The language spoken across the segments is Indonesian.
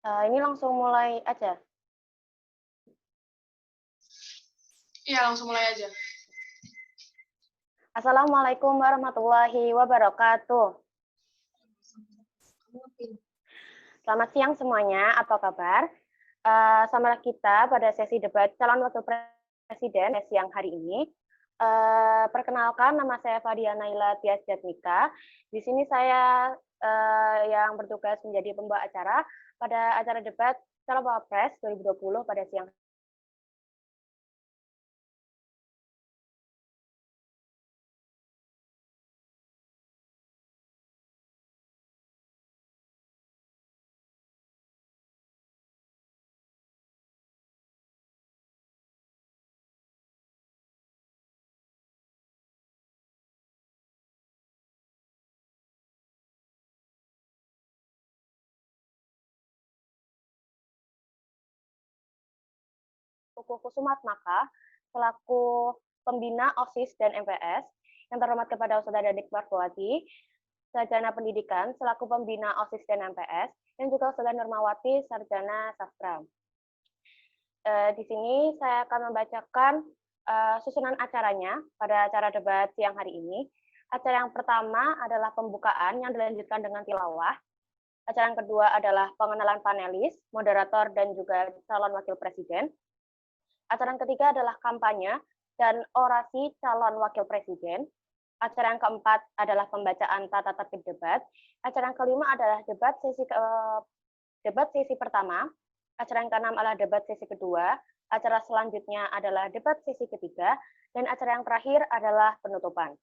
Ini langsung mulai aja. Iya, langsung mulai aja. Assalamualaikum warahmatullahi wabarakatuh. Selamat siang semuanya, apa kabar? Sama kita pada sesi debat calon wakil presiden siang hari ini. Perkenalkan, nama saya Fadia Naila Tias Jatmika. Di sini saya yang bertugas menjadi pembawa acara pada acara debat calon wapres 2020 pada siang Kuku Kusumatmaka selaku pembina OSIS dan MPS, yang terhormat kepada Ustazah Dadik Marfowati, Sarjana Pendidikan selaku pembina OSIS dan MPS, dan juga Ustazah Nurmawati, Sarjana Sastra. Di sini saya akan membacakan susunan acaranya pada acara debat siang hari ini. Acara yang pertama adalah pembukaan yang dilanjutkan dengan tilawah. Acara yang kedua adalah pengenalan panelis, moderator, dan juga calon wakil presiden. Acara yang ketiga adalah kampanye dan orasi calon wakil presiden. Acara yang keempat adalah pembacaan tata tertib debat. Acara yang kelima adalah debat sesi pertama. Acara yang keenam adalah debat sesi kedua. Acara selanjutnya adalah debat sesi ketiga. Dan acara yang terakhir adalah penutupan.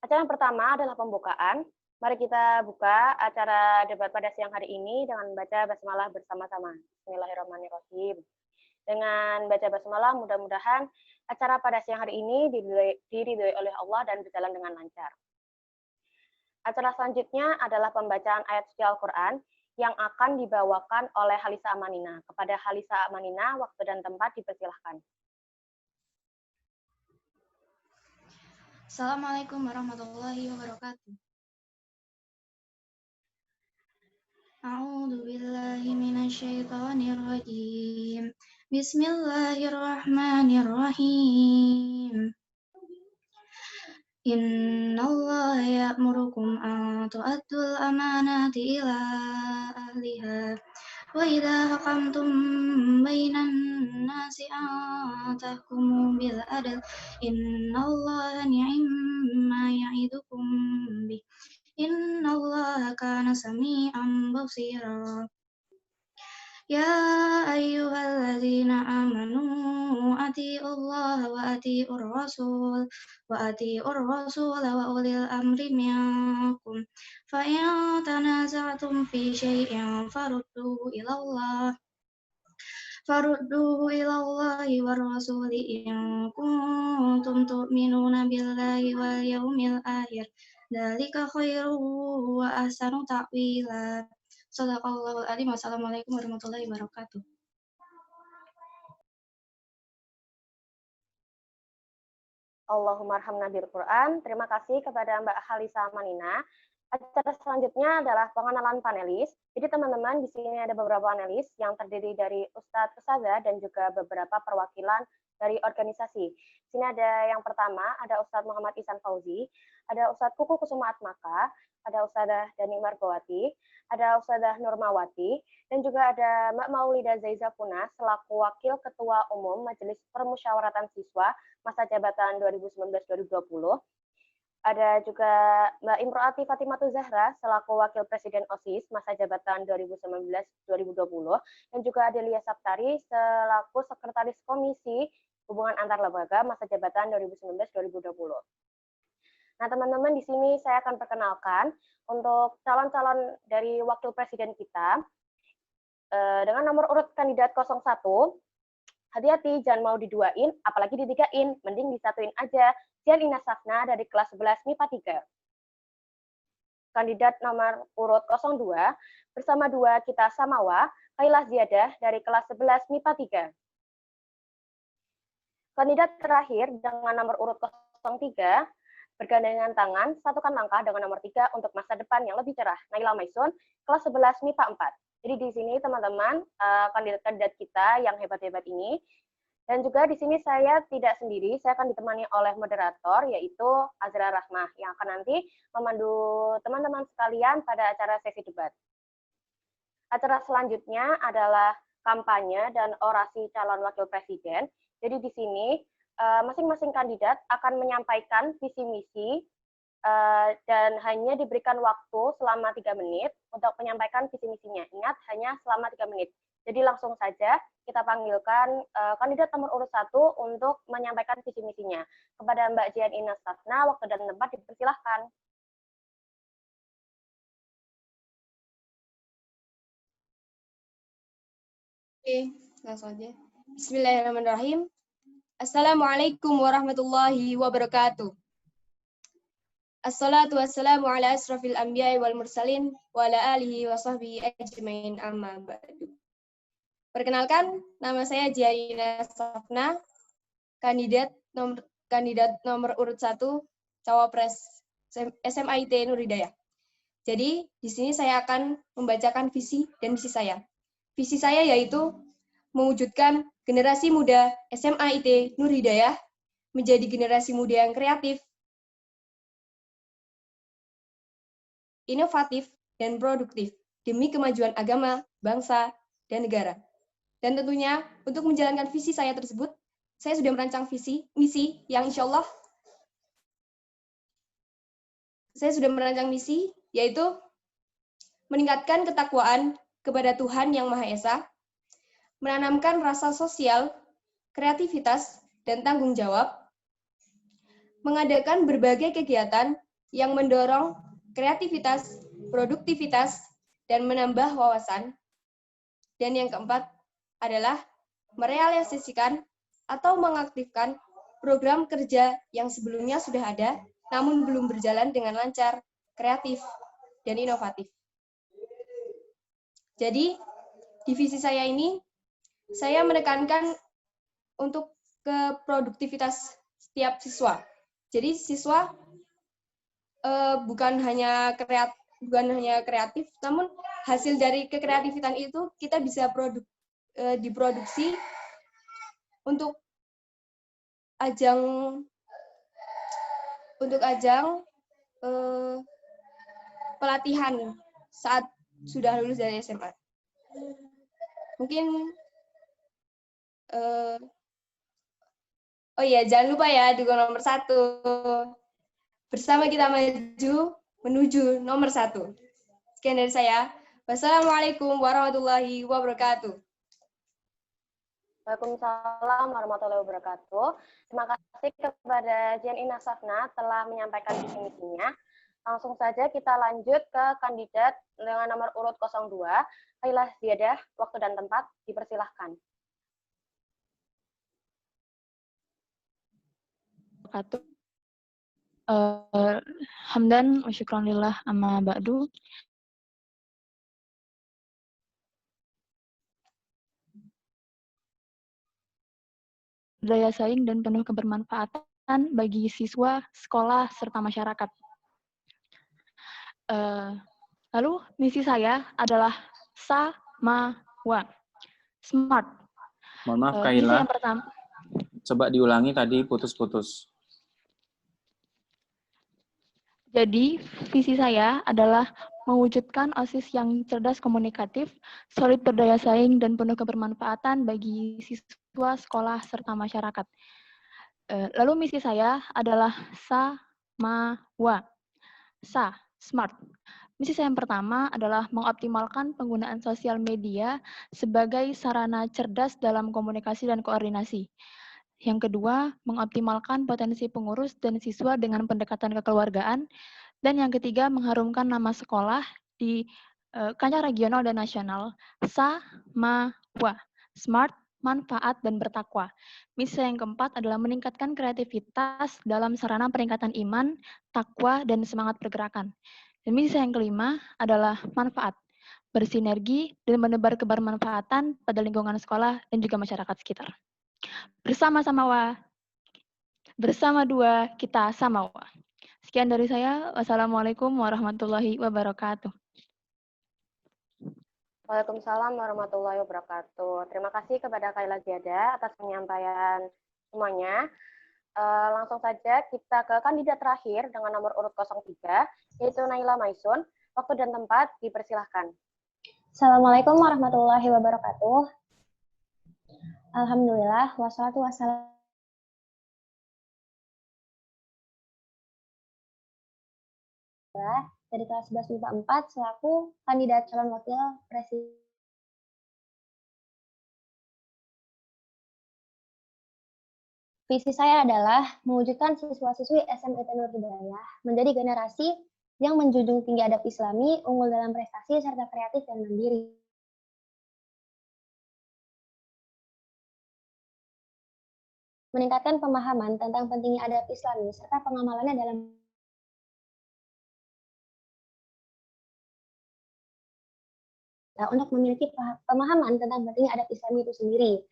Acara yang pertama adalah pembukaan. Mari kita buka acara debat pada siang hari ini dengan membaca basmalah bersama-sama. Bismillahirrahmanirrahim. Dengan baca basmalah, mudah-mudahan acara pada siang hari ini diridhoi oleh Allah dan berjalan dengan lancar. Acara selanjutnya adalah pembacaan ayat suci Al-Quran yang akan dibawakan oleh Halisa Amanina. Kepada Halisa Amanina, waktu dan tempat dipersilahkan. Assalamualaikum warahmatullahi wabarakatuh. A'udzu billahi minasyaitonir rajim. Bismillahirrahmanirrahim. Innallaha ya'murukum an tu'addul amanati ila ahliha wa idza hakamtum bainan nasi an tahkumu bil adl innallaha ni'ma ya'idukum bih innallaha kana sami'an basira. Ya ayyuhalladzina amanu atiiullaha wa atiiur rasul wa ulil amri minkum fa in tanaza'tum fi syai'in farudduhu ilallahi war rasuli in kuntum tu'minuna billahi wal yawmil akhir dzalika khairu wa ahsanu ta'wila. Shadaqallahul adzim. Wassalamualaikum warahmatullahi wabarakatuh. Allahumma arhamna bil Quran. Terima kasih kepada Mbak Halisa Manina. Acara selanjutnya adalah pengenalan panelis. Jadi teman-teman, di sini ada beberapa panelis yang terdiri dari Ustadz, Ustazah, dan juga beberapa perwakilan dari organisasi. Di sini ada yang pertama, ada Ustadz Muhammad Ihsan Fauzi, ada Ustadz Kuku Kusumatmaka, ada Ustazah Dadik Marfowati, ada Ustazah Nurmawati, dan juga ada Mbak Maulida Zaiza Puna selaku Wakil Ketua Umum Majelis Permusyawaratan Siswa masa jabatan 2019-2020. Ada juga Mbak Imro'ati Fatimatu Zahra selaku Wakil Presiden OSIS masa jabatan 2019-2020, dan juga Adelia Saptari selaku Sekretaris Komisi Hubungan Antar Lembaga masa jabatan 2019-2020. Nah, teman-teman, di sini saya akan perkenalkan untuk calon-calon dari Wakil Presiden kita. Dengan nomor urut kandidat 01, hati-hati, jangan mau diduain, apalagi ditigain, mending disatuin aja. Dian Ina Safna dari kelas 11 MIPA 3. Kandidat nomor urut 02, bersama dua kita Samawa, Kailah Ziyadah dari kelas 11 MIPA 3. Kandidat terakhir dengan nomor urut 03, bergandengan tangan, satukan langkah dengan nomor 3 untuk masa depan yang lebih cerah, Naila Maisun, kelas 11 MIPA 4. Jadi di sini teman-teman, kandidat-kandidat kita yang hebat-hebat ini. Dan juga di sini saya tidak sendiri, saya akan ditemani oleh moderator, yaitu Azra Rahmah, yang akan nanti memandu teman-teman sekalian pada acara sesi debat. Acara selanjutnya adalah kampanye dan orasi calon wakil presiden. Jadi di sini masing-masing kandidat akan menyampaikan visi misi dan hanya diberikan waktu selama 3 menit untuk menyampaikan visi misinya. Ingat, hanya selama 3 menit. Jadi langsung saja kita panggilkan kandidat nomor urut 1 untuk menyampaikan visi misinya. Kepada Mbak Jian Ina Safna, waktu dan tempat dipersilahkan. Oke, langsung aja. Bismillahirrahmanirrahim. Assalamualaikum warahmatullahi wabarakatuh. Assalatu wassalamu ala asrafil anbiya'i wal mursalin wa ala alihi wa sahbihi ajmain amma ba'du. Perkenalkan, nama saya Jianina Safna, kandidat nomor urut 1 Cawapres SMIT Nur Hidayah. Jadi, di sini saya akan membacakan visi dan misi saya. Visi saya yaitu mewujudkan generasi muda SMIT Nur Hidayah menjadi generasi muda yang kreatif, inovatif, dan produktif demi kemajuan agama, bangsa, dan negara. Dan tentunya untuk menjalankan visi saya tersebut, saya sudah merancang misi yang insya Allah saya sudah merancang misi, yaitu meningkatkan ketakwaan kepada Tuhan Yang Maha Esa, menanamkan rasa sosial, kreativitas, dan tanggung jawab, mengadakan berbagai kegiatan yang mendorong kreativitas, produktivitas, dan menambah wawasan. Dan yang keempat adalah merealisasikan atau mengaktifkan program kerja yang sebelumnya sudah ada, namun belum berjalan dengan lancar, kreatif, dan inovatif. Jadi, divisi saya ini, saya menekankan untuk ke produktivitas setiap siswa. Jadi, siswa bukan hanya kreatif, namun hasil dari kekreatifan itu kita bisa diproduksi untuk ajang pelatihan saat sudah lulus dari SMA. Mungkin oh iya, jangan lupa ya dukungan nomor 1. Bersama kita maju menuju nomor 1. Sekian dari saya. Wassalamualaikum warahmatullahi wabarakatuh. Waalaikumsalam warahmatullahi wabarakatuh. Terima kasih kepada Jian Ina Safna telah menyampaikan visi misinya. Langsung saja kita lanjut ke kandidat dengan nomor urut 02, Lailah Ziyadah, waktu dan tempat dipersilahkan. Hamdan wa syukran lillah amma ba'du. Daya saing dan penuh kebermanfaatan bagi siswa, sekolah, serta masyarakat. Lalu misi saya adalah SAMAWA, smart. Mohon maaf, Misi Kaila. yang pertama. Coba diulangi tadi, putus-putus. Jadi, visi saya adalah mewujudkan OSIS yang cerdas komunikatif, solid berdaya saing, dan penuh kebermanfaatan bagi siswa, sekolah, serta masyarakat. Lalu misi saya adalah SAMAWA, smart. Misi saya yang pertama adalah mengoptimalkan penggunaan sosial media sebagai sarana cerdas dalam komunikasi dan koordinasi. Yang kedua, mengoptimalkan potensi pengurus dan siswa dengan pendekatan kekeluargaan. Dan yang ketiga, mengharumkan nama sekolah di kancah regional dan nasional. SAMAWA, smart, manfaat, dan bertakwa. Misi yang keempat adalah meningkatkan kreativitas dalam sarana peningkatan iman, takwa, dan semangat pergerakan. Dan misi yang kelima adalah manfaat, bersinergi, dan menebar kebermanfaatan pada lingkungan sekolah dan juga masyarakat sekitar. Bersama dua, kita samawa. Sekian dari saya. Wassalamualaikum warahmatullahi wabarakatuh. Waalaikumsalam warahmatullahi wabarakatuh. Terima kasih kepada Kaila Ziada atas penyampaian semuanya. Langsung saja kita ke kandidat terakhir dengan nomor urut 03, yaitu Naila Maisun. Waktu dan tempat dipersilahkan. Assalamualaikum warahmatullahi wabarakatuh. Alhamdulillah, wassalatu wassalam dari kelas 11 MIPA 4 selaku kandidat calon wakil presiden. Visi saya adalah mewujudkan siswa-siswi SMA Nur Hidayah menjadi generasi yang menjunjung tinggi adab Islami, unggul dalam prestasi, serta kreatif dan mandiri. Meningkatkan pemahaman tentang pentingnya adab Islami, serta pengamalannya dalam untuk memiliki pemahaman tentang pentingnya adab Islami itu sendiri.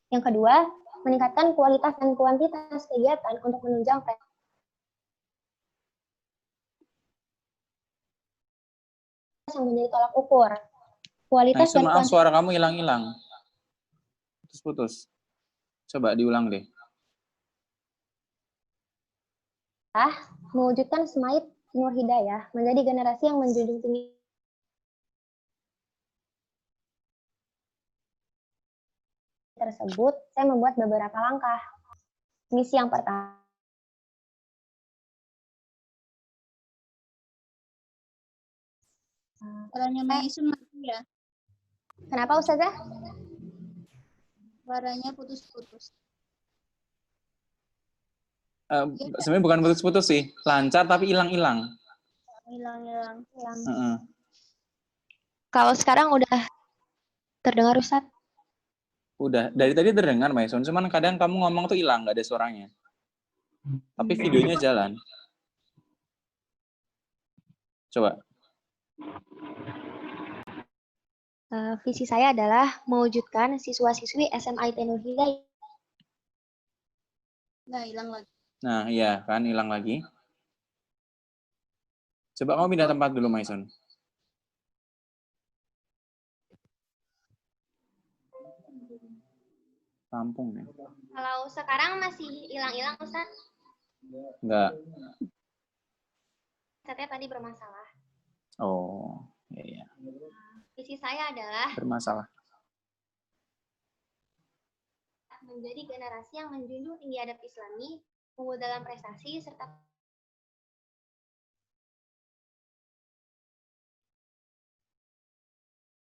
Yang kedua, meningkatkan kualitas dan kuantitas kegiatan untuk menunjang prestasi. Yang menjadi tolak ukur. Kualitas dan maaf, suara kamu hilang-hilang. Putus-putus. Coba diulang deh. Mewujudkan SMAIT Nur Hidayah menjadi generasi yang menjunjung tinggi tersebut, saya membuat beberapa langkah. Misi yang pertama, Suaranya Maisun mati ya? kenapa Ustazah? Suaranya putus-putus. Sebenarnya bukan putus-putus sih, lancar tapi hilang-hilang. Hilang-hilang. Kalau sekarang udah terdengar Ustaz? Udah, dari tadi terdengar Maisun, cuman kadang kamu ngomong tuh hilang, nggak ada suaranya. Tapi videonya jalan. Coba. Visi saya adalah mewujudkan siswa-siswi SMA Nur Hidayah. Nah, hilang lagi. Nah, iya kan, hilang lagi. Coba kamu pindah tempat dulu, Maisun. Tampung ya. Kalau sekarang masih hilang-hilang Ustaz? Enggak. Headsetnya tadi bermasalah. Oh, iya. Visi saya adalah Bermasalah. menjadi generasi yang menjunjung tinggi adab Islami, unggul dalam prestasi, serta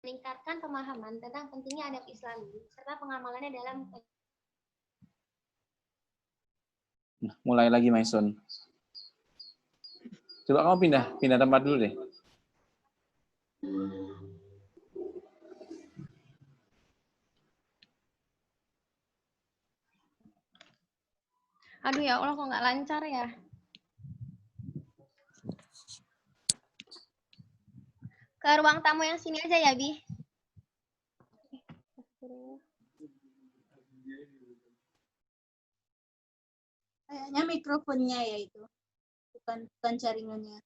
meningkatkan pemahaman tentang pentingnya adab Islami, serta pengamalannya dalam. Nah, mulai lagi, Maisun. Coba kamu pindah tempat dulu deh. Aduh ya Allah, kok nggak lancar ya? Ke ruang tamu yang sini aja ya, Bi. Kayaknya mikrofonnya ya itu. Bukan jaringannya.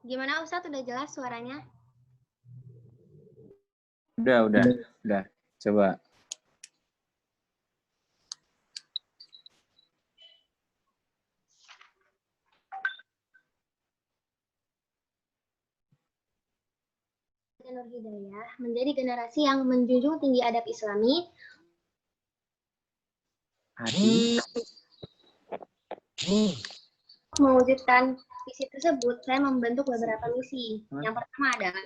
Gimana Ustadz, udah jelas suaranya? Udah. Coba. Nur Hidayah menjadi generasi yang menjunjung tinggi adab Islami. Mewujudkan visi tersebut, saya membentuk beberapa misi. Yang pertama adalah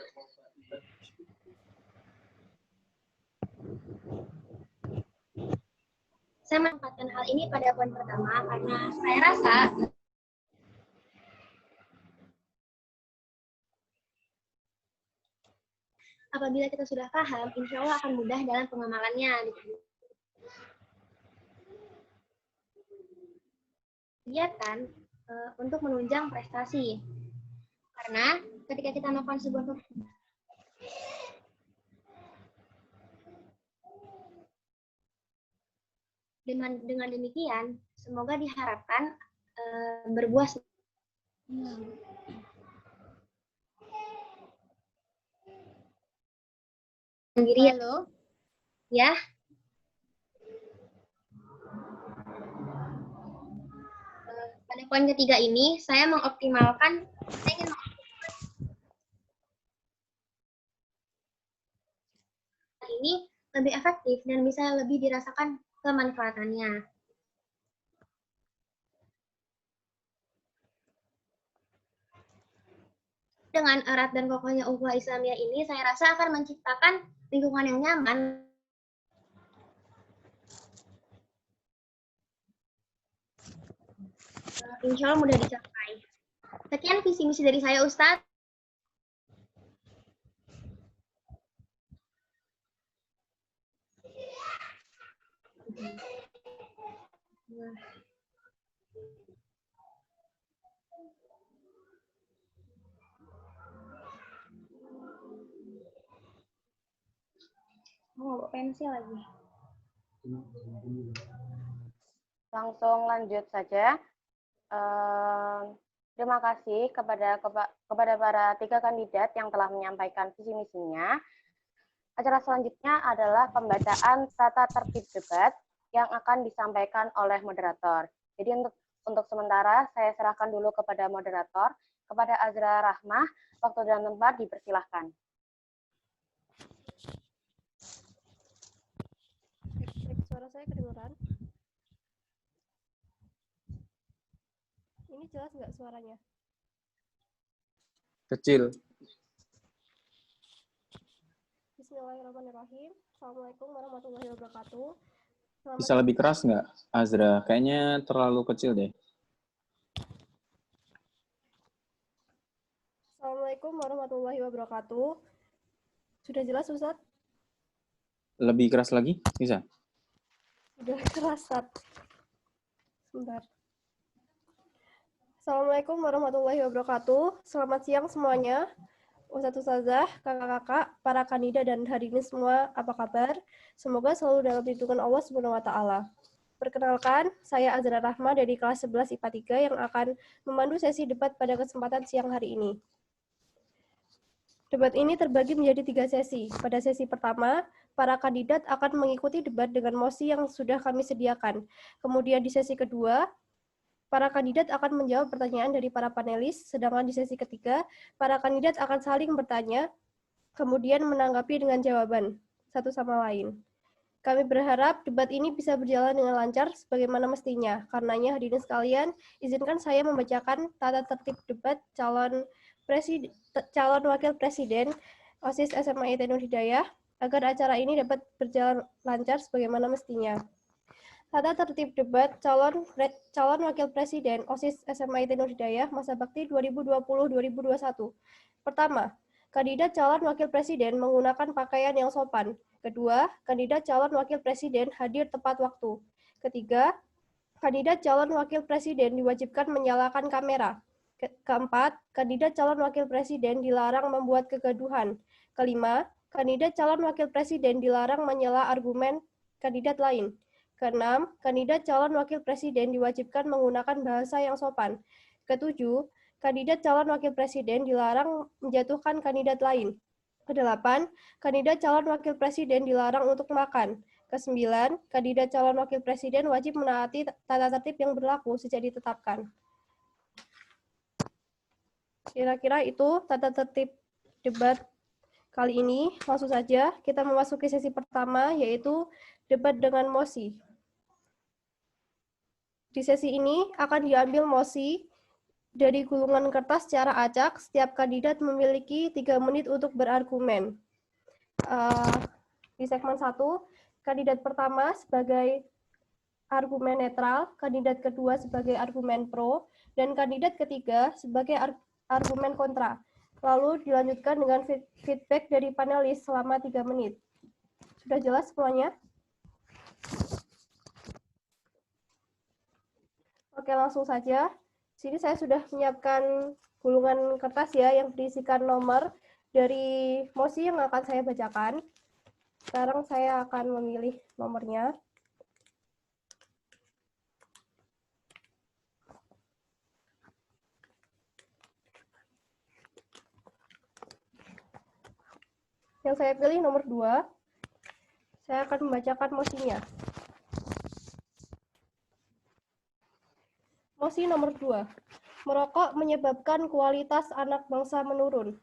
saya menempatkan hal ini pada poin pertama karena saya rasa apabila kita sudah paham, insya Allah akan mudah dalam pengamalannya. Kegiatan untuk menunjang prestasi. Karena ketika kita melakukan sebuah dengan demikian, semoga diharapkan berbuah sendiri. Halo. Ya. Pada poin ketiga ini, saya ingin mengoptimalkan ini lebih efektif dan bisa lebih dirasakan kemanfaatannya. Dengan erat dan kokohnya ukhuwah Islamiyah ini, saya rasa akan menciptakan lingkungan yang nyaman. Insya Allah mudah dicapai. Sekian visi misi dari saya, Ustadz. Mau bawa pensil lagi. Langsung lanjut saja. Terima kasih kepada para 3 kandidat yang telah menyampaikan visi misinya. Acara selanjutnya adalah pembacaan tata tertib debat yang akan disampaikan oleh moderator. Jadi untuk sementara saya serahkan dulu kepada moderator, kepada Azra Rahmah. Waktu dan tempat dipersilahkan. Suara saya kedengaran? Ini jelas nggak suaranya? Kecil. Bismillahirrahmanirrahim. Assalamualaikum warahmatullahi wabarakatuh. Bisa lebih keras nggak, Azra? Kayaknya terlalu kecil deh. Assalamualaikum warahmatullahi wabarakatuh. Sudah jelas, Ustaz? Lebih keras lagi? Bisa? Sudah keras, Ustaz. Sebentar. Assalamualaikum warahmatullahi wabarakatuh. Selamat siang semuanya. Ustadz Ustazah, kakak-kakak, para kandidat dan hadirin semua, apa kabar? Semoga selalu dalam lindungan Allah Subhanahu wa taala. Perkenalkan, saya Azra Rahma dari kelas 11 IPA 3 yang akan memandu sesi debat pada kesempatan siang hari ini. Debat ini terbagi menjadi 3 sesi. Pada sesi pertama, para kandidat akan mengikuti debat dengan mosi yang sudah kami sediakan. Kemudian di sesi kedua, para kandidat akan menjawab pertanyaan dari para panelis, sedangkan di sesi ketiga, para kandidat akan saling bertanya, kemudian menanggapi dengan jawaban satu sama lain. Kami berharap debat ini bisa berjalan dengan lancar sebagaimana mestinya. Karenanya hadirin sekalian, izinkan saya membacakan tata tertib debat calon wakil presiden OSIS SMA IT Nur Hidayah agar acara ini dapat berjalan lancar sebagaimana mestinya. Tata tertib debat calon wakil presiden OSIS SMA IT Nur Hidayah masa bakti 2020-2021. Pertama, kandidat calon wakil presiden menggunakan pakaian yang sopan. Kedua, kandidat calon wakil presiden hadir tepat waktu. Ketiga, kandidat calon wakil presiden diwajibkan menyalakan kamera. Keempat, kandidat calon wakil presiden dilarang membuat kegaduhan. Kelima, kandidat calon wakil presiden dilarang menyela argumen kandidat lain. Keenam, kandidat calon wakil presiden diwajibkan menggunakan bahasa yang sopan. Ketujuh, kandidat calon wakil presiden dilarang menjatuhkan kandidat lain. Kedelapan, kandidat calon wakil presiden dilarang untuk makan. Kesembilan, kandidat calon wakil presiden wajib menaati tata tertib yang berlaku sejak ditetapkan. Kira-kira itu tata tertib debat kali ini. Langsung saja kita memasuki sesi pertama, yaitu debat dengan mosi. Di sesi ini akan diambil mosi dari gulungan kertas secara acak. Setiap kandidat memiliki 3 menit untuk berargumen. Di segmen 1, kandidat pertama sebagai argumen netral, kandidat kedua sebagai argumen pro, dan kandidat ketiga sebagai argumen kontra. Lalu dilanjutkan dengan feedback dari panelis selama 3 menit. Sudah jelas semuanya? Oke, langsung saja. Sini saya sudah menyiapkan gulungan kertas ya yang berisikan nomor dari mosi yang akan saya bacakan. Sekarang saya akan memilih nomornya. Yang saya pilih nomor 2. Saya akan membacakan mosinya. Mosi nomor 2. Merokok menyebabkan kualitas anak bangsa menurun.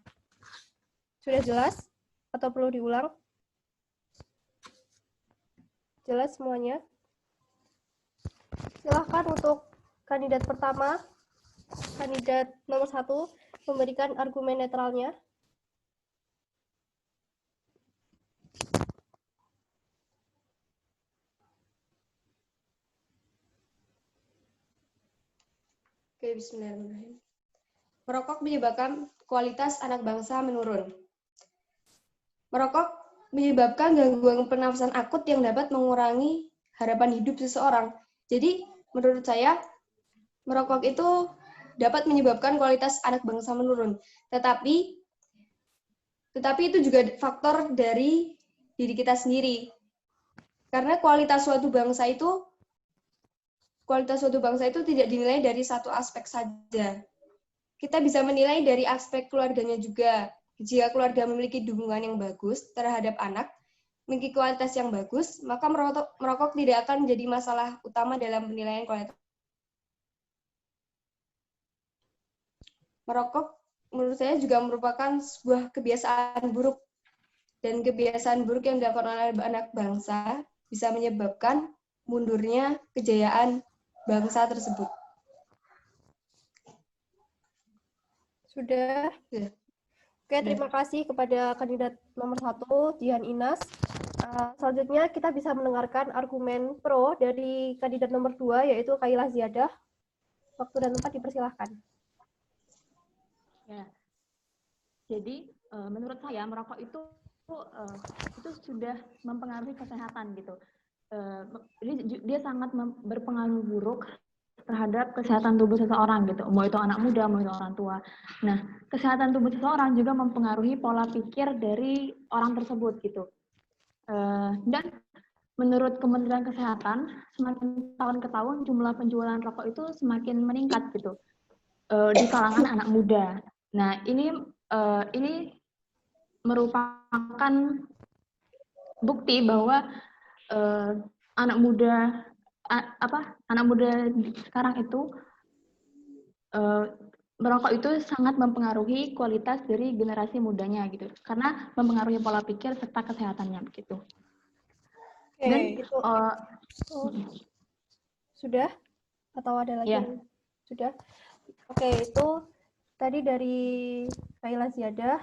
Sudah jelas? Atau perlu diulang? Jelas semuanya? Silahkan untuk kandidat pertama, kandidat nomor 1, memberikan argumen netralnya. Oke, bismillahirrahmanirrahim. Merokok menyebabkan kualitas anak bangsa menurun. Merokok menyebabkan gangguan pernafasan akut yang dapat mengurangi harapan hidup seseorang. Jadi, menurut saya, merokok itu dapat menyebabkan kualitas anak bangsa menurun. Tetapi itu juga faktor dari diri kita sendiri. Karena kualitas suatu bangsa itu tidak dinilai dari satu aspek saja. Kita bisa menilai dari aspek keluarganya juga. Jika keluarga memiliki dukungan yang bagus terhadap anak, memiliki kualitas yang bagus, maka merokok tidak akan menjadi masalah utama dalam penilaian kualitas. Merokok menurut saya juga merupakan sebuah kebiasaan buruk. Dan kebiasaan buruk yang dilakukan oleh anak bangsa bisa menyebabkan mundurnya kejayaan bangsa tersebut. Sudah? Ya. Oke, terima kasih kepada kandidat nomor 1, Jihan Inas. Selanjutnya kita bisa mendengarkan argumen pro dari kandidat nomor 2, yaitu Kailah Ziyadah. Waktu dan tempat dipersilahkan. Ya. Jadi menurut saya merokok itu sudah mempengaruhi kesehatan gitu. Dia sangat berpengaruh buruk terhadap kesehatan tubuh seseorang gitu, mau itu anak muda, mau itu orang tua. Nah, kesehatan tubuh seseorang juga mempengaruhi pola pikir dari orang tersebut gitu. Dan menurut Kementerian Kesehatan, semakin tahun ke tahun jumlah penjualan rokok itu semakin meningkat gitu di kalangan anak muda. Nah, ini merupakan bukti bahwa anak muda sekarang itu merokok itu sangat mempengaruhi kualitas dari generasi mudanya gitu, karena mempengaruhi pola pikir serta kesehatannya begitu. Dan itu sudah atau ada lagi? Ya. Sudah. Oke, itu tadi dari Kailah Ziyadah.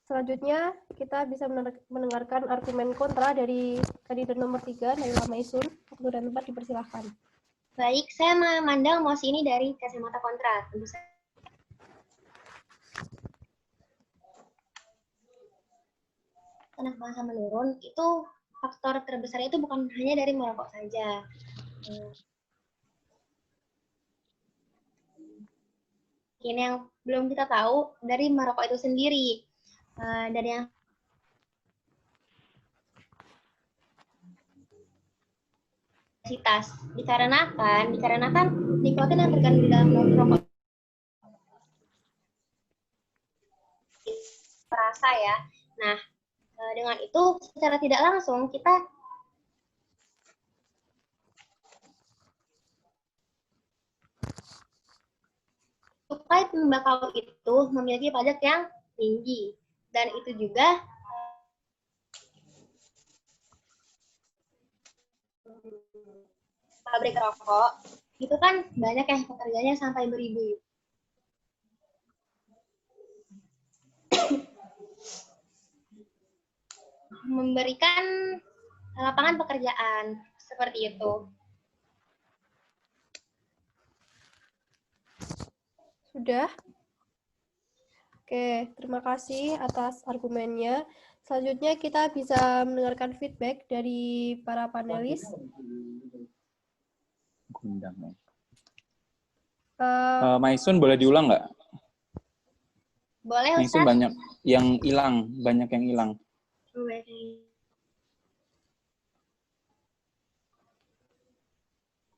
Selanjutnya kita bisa mendengarkan argumen kontra dari kandidat nomor 3, Naila Maisun. Waktu dan tempat dipersilahkan. Baik, saya memandang mosi ini dari kacamata kontra. Tentu saja. Anak bangsa menurun, itu faktor terbesar itu bukan hanya dari merokok saja. Ini yang belum kita tahu dari merokok itu sendiri. Dari yang dikarenakan nikotin yang terkandung di dalam rokok terasa ya. Nah, dengan itu secara tidak langsung kita cukai tembakau itu memiliki pajak yang tinggi, dan itu juga pabrik rokok itu kan banyak yang pekerjanya sampai beribu. Memberikan lapangan pekerjaan seperti itu. Sudah. Oke, terima kasih atas argumennya. Selanjutnya kita bisa mendengarkan feedback dari para panelis. Gundang, ya. Eh, Maisun boleh diulang nggak? Boleh, Maisun Ustaz? banyak yang hilang, banyak yang hilang.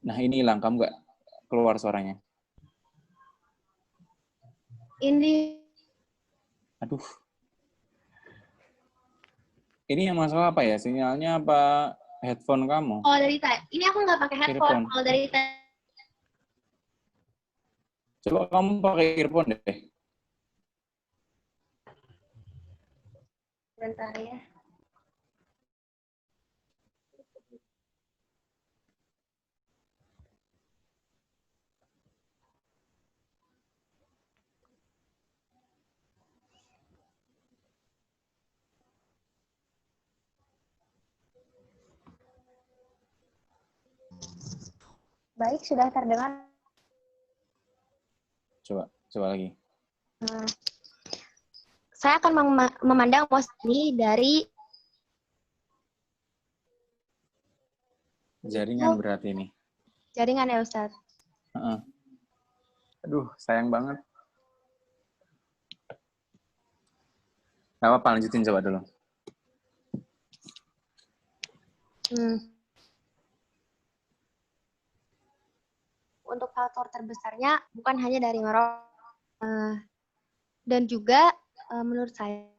Nah, ini hilang, kamu nggak keluar suaranya. Ini Aduh. Ini yang masalah apa ya? Sinyalnya apa headphone kamu? kalau dari tadi, ini aku nggak pakai headphone. Earphone. Kalau dari tadi, Coba kamu pakai earphone deh. bentar ya. Baik, sudah terdengar. Coba lagi. Saya akan memandang pos ini dari Jaringan berarti ini. jaringan ya, Ustaz. Aduh, sayang banget. Gak apa-apa, lanjutin coba dulu. Untuk faktor terbesarnya bukan hanya dari merokok, dan juga menurut saya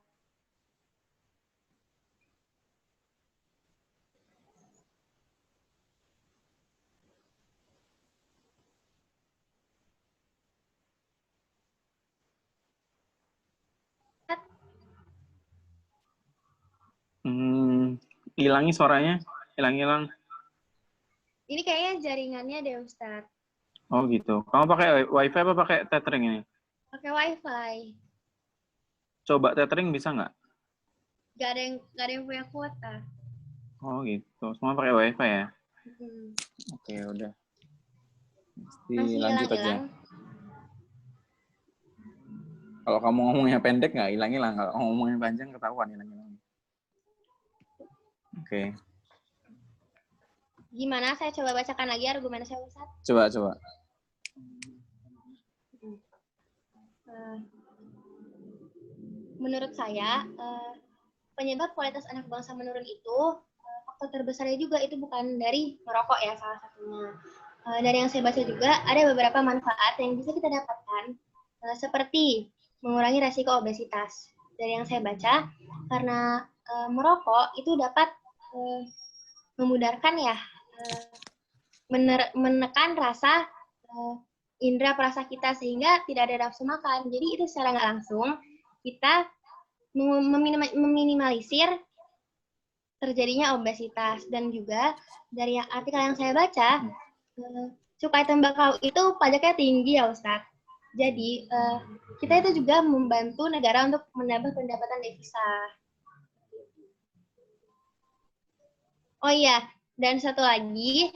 Hilangi suaranya, hilang. ini kayaknya jaringannya deh, Ustaz. Oh gitu. Kamu pakai wifi apa pakai tethering ini? Pakai wifi. Coba tethering bisa nggak? Gak ada yang punya kuota. Oh gitu. Semua pakai wifi ya? Oke, udah. Masih Lanjut aja. hilang-hilang. Kalau kamu ngomongnya pendek nggak hilang-hilang. Kalau ngomongnya panjang ketahuan hilang-hilang. Oke. Gimana? Saya coba bacakan lagi argumen saya, Ustaz. Coba. Menurut saya, penyebab kualitas anak bangsa menurun itu, faktor terbesarnya juga itu bukan dari merokok ya salah satunya. Dari yang saya baca juga, ada beberapa manfaat yang bisa kita dapatkan, seperti mengurangi resiko obesitas. Dari yang saya baca, karena merokok itu dapat memudarkan ya, menekan rasa indera perasa kita sehingga tidak ada nafsu makan. Jadi itu secara nggak langsung kita meminimalisir terjadinya obesitas. Dan juga dari artikel yang saya baca, cukai tembakau itu pajaknya tinggi ya Ustadz. Jadi kita itu juga membantu negara untuk menambah pendapatan devisa. Oh iya, dan satu lagi,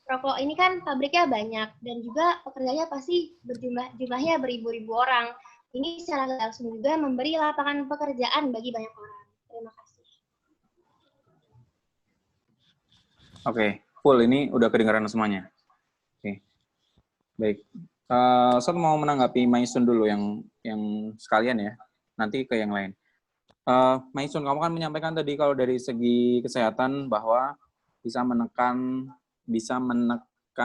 rokok ini kan pabriknya banyak dan juga pekerjanya pasti jumlahnya beribu-ribu orang. Ini secara langsung juga memberi lapangan pekerjaan bagi banyak orang. Terima kasih. Oke, full ini udah kedengaran semuanya. Oke, baik. Saya mau menanggapi Maisun dulu yang sekalian ya. Nanti ke yang lain. Maisun, kamu kan menyampaikan tadi kalau dari segi kesehatan bahwa bisa menekan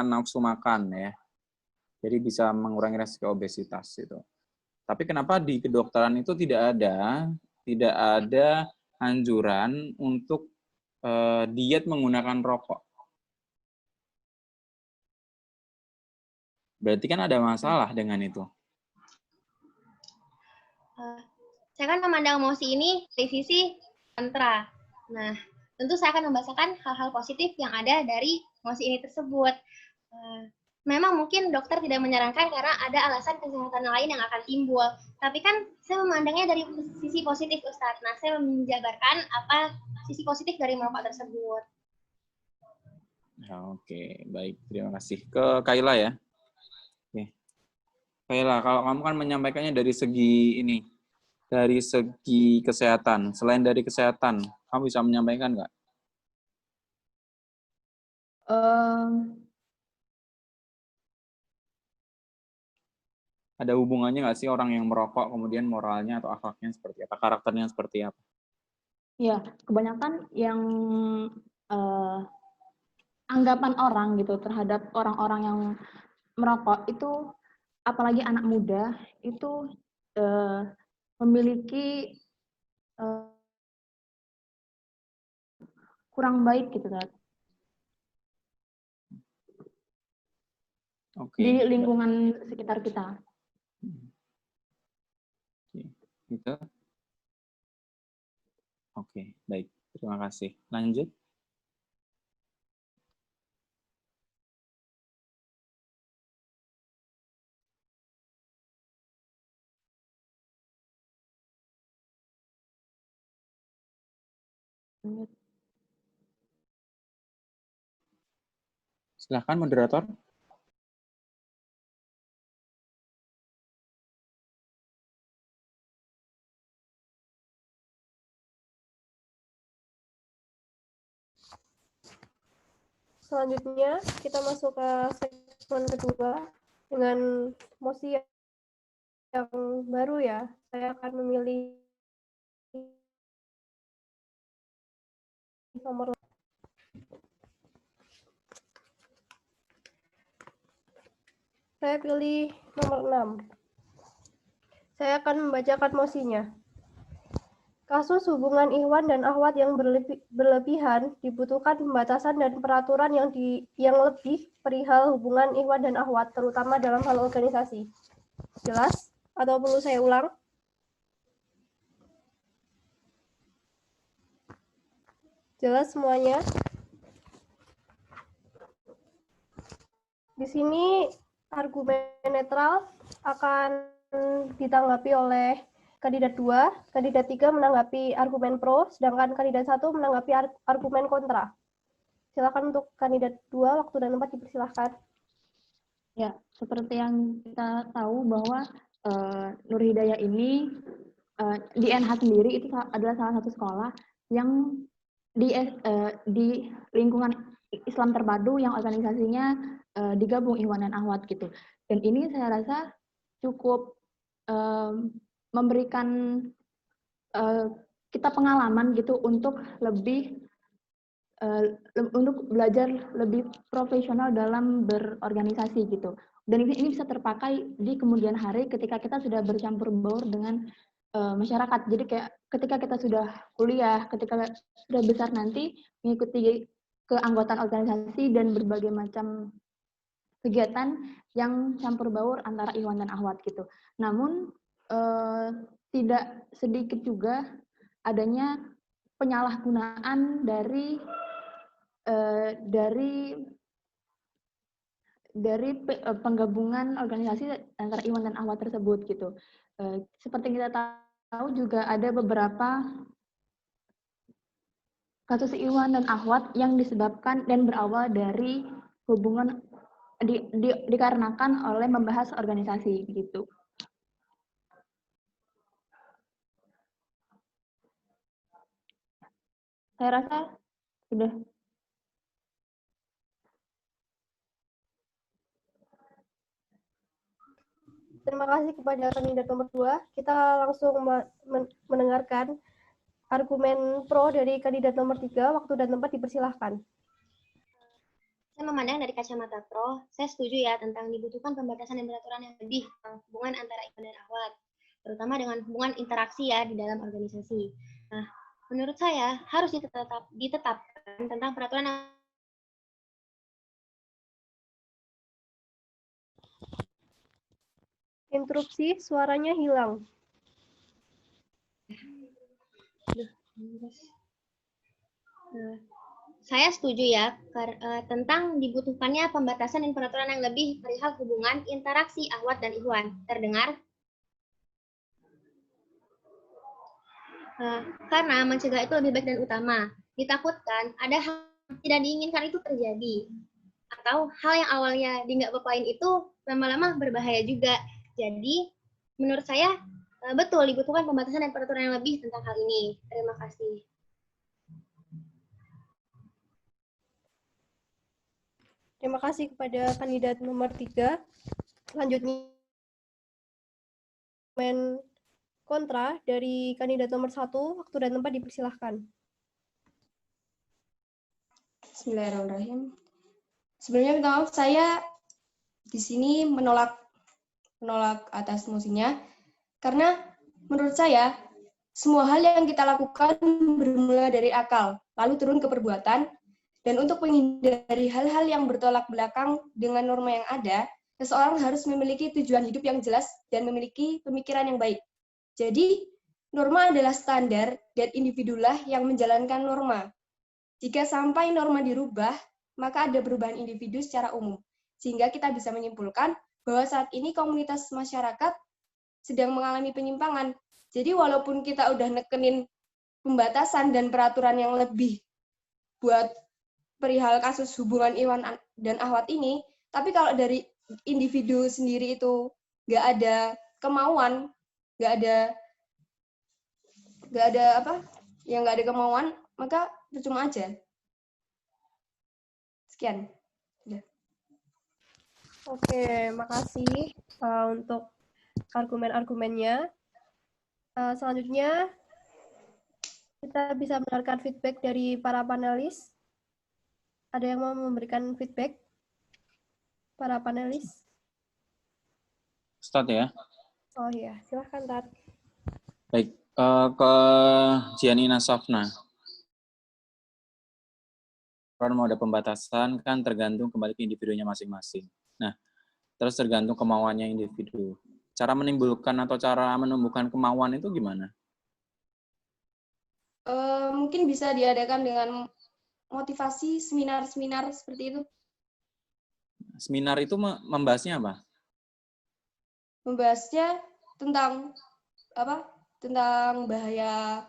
nafsu makan ya. Jadi bisa mengurangi resiko obesitas itu. Tapi kenapa di kedokteran itu tidak ada anjuran untuk diet menggunakan rokok? Berarti kan ada masalah dengan itu. Saya kan memandang mosi ini dari sisi kontra. Nah, tentu saya akan membahasakan hal-hal positif yang ada dari mosi ini tersebut. Memang mungkin dokter tidak menyarankan karena ada alasan kesehatan lain yang akan timbul. Tapi kan saya memandangnya dari sisi positif, Ustadz. Nah, saya menjabarkan apa sisi positif dari merokok tersebut. Oke, baik. Terima kasih. Ke Kaila ya. Oke. Kaila, kalau kamu kan menyampaikannya dari segi ini, dari segi kesehatan. Selain dari kesehatan, kamu bisa menyampaikan nggak? Ada hubungannya nggak sih orang yang merokok, kemudian moralnya atau akhlaknya seperti apa, karakternya seperti apa? Ya, kebanyakan yang anggapan orang gitu terhadap orang-orang yang merokok itu, apalagi anak muda, itu memiliki kurang baik gitu kan. Oke. Di lingkungan sekitar kita. Gitu. Oke, baik. Terima kasih. Lanjut. Silakan moderator. Selanjutnya kita masuk ke segmen kedua dengan mosi yang baru ya. Saya akan memilih nomor. Saya pilih nomor 6. Saya akan membacakan mosinya. Kasus hubungan ikhwan dan akhwat yang berlebihan dibutuhkan pembatasan dan peraturan yang lebih perihal hubungan ikhwan dan akhwat, terutama dalam hal organisasi. Jelas? Atau perlu saya ulang? Jelas semuanya? Di sini argumen netral akan ditanggapi oleh kandidat 2, kandidat 3 menanggapi argumen pro, sedangkan kandidat 1 menanggapi argumen kontra. Silakan untuk kandidat 2, waktu dan tempat dipersilahkan. Ya, seperti yang kita tahu bahwa Nur Hidayah ini di NH sendiri itu adalah salah satu sekolah yang di lingkungan Islam terpadu yang organisasinya digabung Ikhwan dan Akhwat gitu. Dan ini saya rasa cukup memberikan kita pengalaman gitu untuk lebih untuk belajar lebih profesional dalam berorganisasi gitu. Dan ini bisa terpakai di kemudian hari ketika kita sudah bercampur baur dengan masyarakat. Jadi kayak ketika kita sudah kuliah, ketika sudah besar nanti mengikuti keanggotaan organisasi dan berbagai macam kegiatan yang campur baur antara Ikhwan dan Akhwat gitu. Namun tidak sedikit juga adanya penyalahgunaan dari penggabungan organisasi antara Ikhwan dan Akhwat tersebut gitu. Seperti kita tahu juga ada beberapa kasus Ikhwan dan Akhwat yang disebabkan dan berawal dari hubungan dikarenakan oleh membahas organisasi gitu. Saya rasa sudah. Terima kasih kepada kandidat nomor 2. Kita langsung mendengarkan argumen pro dari kandidat nomor 3. Waktu dan tempat dipersilahkan. Saya memandang dari kacamata pro, saya setuju ya tentang dibutuhkan pembatasan dan peraturan yang lebih hubungan antara ikhwan dan akhwat, terutama dengan hubungan interaksi ya di dalam organisasi. Nah, menurut saya harus ditetapkan tentang peraturan yang Interupsi, suaranya hilang. Saya setuju ya tentang dibutuhkannya pembatasan dan peraturan yang lebih perihal hubungan interaksi akhwat dan ikhwan. Terdengar? Karena mencegah itu lebih baik dan utama. Ditakutkan ada hal yang tidak diinginkan itu terjadi. Atau hal yang awalnya di nggak apa-apain itu lama-lama berbahaya juga. Jadi, menurut saya betul dibutuhkan pembatasan dan peraturan yang lebih tentang hal ini. Terima kasih. Terima kasih kepada kandidat nomor 3. Selanjutnya, argumen kontra dari kandidat nomor 1. Waktu dan tempat dipersilahkan. Bismillahirrahmanirrahim. Sebenarnya minta maaf, saya di sini menolak atas mosinya, karena menurut saya semua hal yang kita lakukan bermula dari akal, lalu turun ke perbuatan, dan untuk menghindari hal-hal yang bertolak belakang dengan norma yang ada, seseorang harus memiliki tujuan hidup yang jelas dan memiliki pemikiran yang baik. Jadi, norma adalah standar dan individulah yang menjalankan norma. Jika sampai norma dirubah, maka ada perubahan individu secara umum. Sehingga kita bisa menyimpulkan bahwa saat ini komunitas masyarakat sedang mengalami penyimpangan. Jadi walaupun kita udah nekenin pembatasan dan peraturan yang lebih buat perihal kasus hubungan Iwan dan Ahwat ini, tapi kalau dari individu sendiri itu nggak ada kemauan, nggak ada kemauan, maka percuma aja. Sekian. Ya. Oke, makasih untuk argumen-argumennya. Selanjutnya, kita bisa mendengarkan feedback dari para panelis. Ada yang mau memberikan feedback? Para panelis? Start ya. Oh iya, silahkan Tat. Baik, ke Jianina Safna. Kalau mau ada pembatasan kan tergantung kembali ke individunya masing-masing. Nah, terus tergantung kemauannya individu. Cara menimbulkan atau cara menumbuhkan kemauan itu gimana? Mungkin bisa diadakan dengan motivasi seminar-seminar seperti itu. Seminar itu membahasnya apa? Membahasnya tentang apa? Tentang bahaya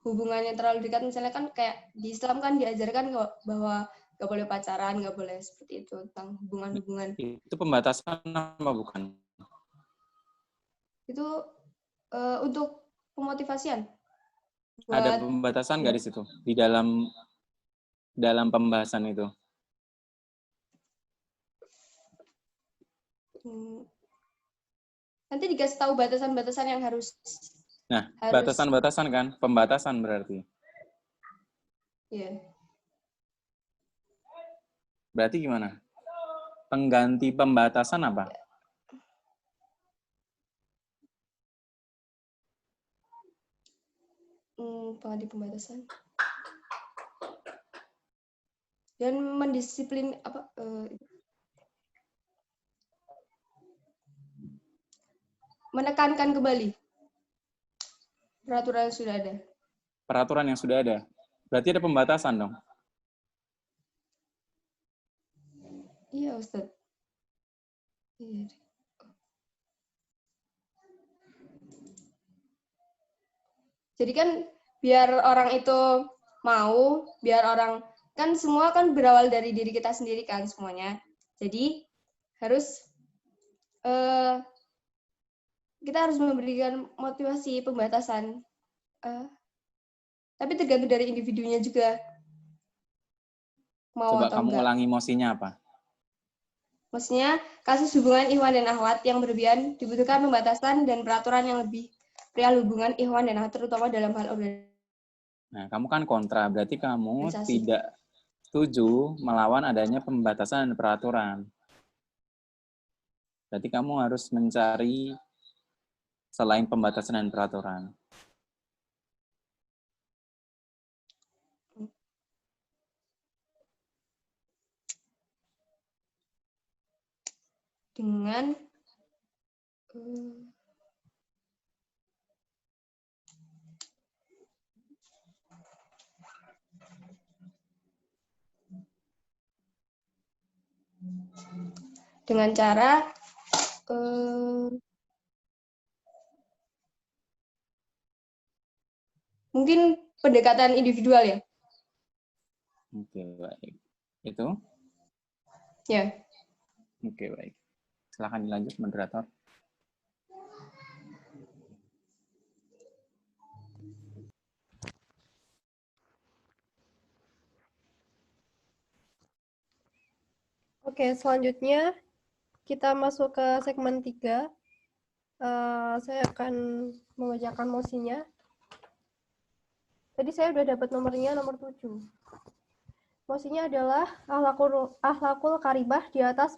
hubungan yang terlalu dekat. Misalnya kan kayak di Islam kan diajarkan bahwa nggak boleh pacaran, nggak boleh seperti itu, tentang hubungan-hubungan. Itu pembatasan apa bukan? Itu untuk pemotivasian. Ada pembatasan nggak di situ? Di dalam pembahasan itu? Nanti dikasih tahu batasan-batasan yang harus. Nah, batasan-batasan kan? Pembatasan berarti. Iya. Berarti gimana? Pengganti pembatasan apa? Pengganti pembatasan. Dan mendisiplin apa? Menekankan kembali peraturan yang sudah ada. Peraturan yang sudah ada. Berarti ada pembatasan dong. Iya, Ustaz. Iya. Jadi kan biar orang itu mau, biar orang kan semua kan berawal dari diri kita sendiri kan semuanya. Jadi harus kita harus memberikan motivasi pembatasan. Tapi tergantung dari individunya juga. Mau Coba atau kamu enggak. ulangi mosinya apa? Maksudnya, kasus hubungan ikhwan dan akhwat yang berlebihan dibutuhkan pembatasan dan peraturan yang lebih perihal hubungan ikhwan dan akhwat, terutama dalam hal organisasi. Nah, kamu kan kontra, berarti kamu tidak setuju melawan adanya pembatasan dan peraturan. Berarti kamu harus mencari selain pembatasan dan peraturan. Dengan cara mungkin pendekatan individual ya. Oke, baik. Itu? Ya. Oke, baik. Silakan dilanjut, moderator. Oke, selanjutnya kita masuk ke segmen 3. Saya akan membacakan mosinya. Tadi saya sudah dapat nomornya, nomor 7. Mosinya adalah akhlakul karimah di atas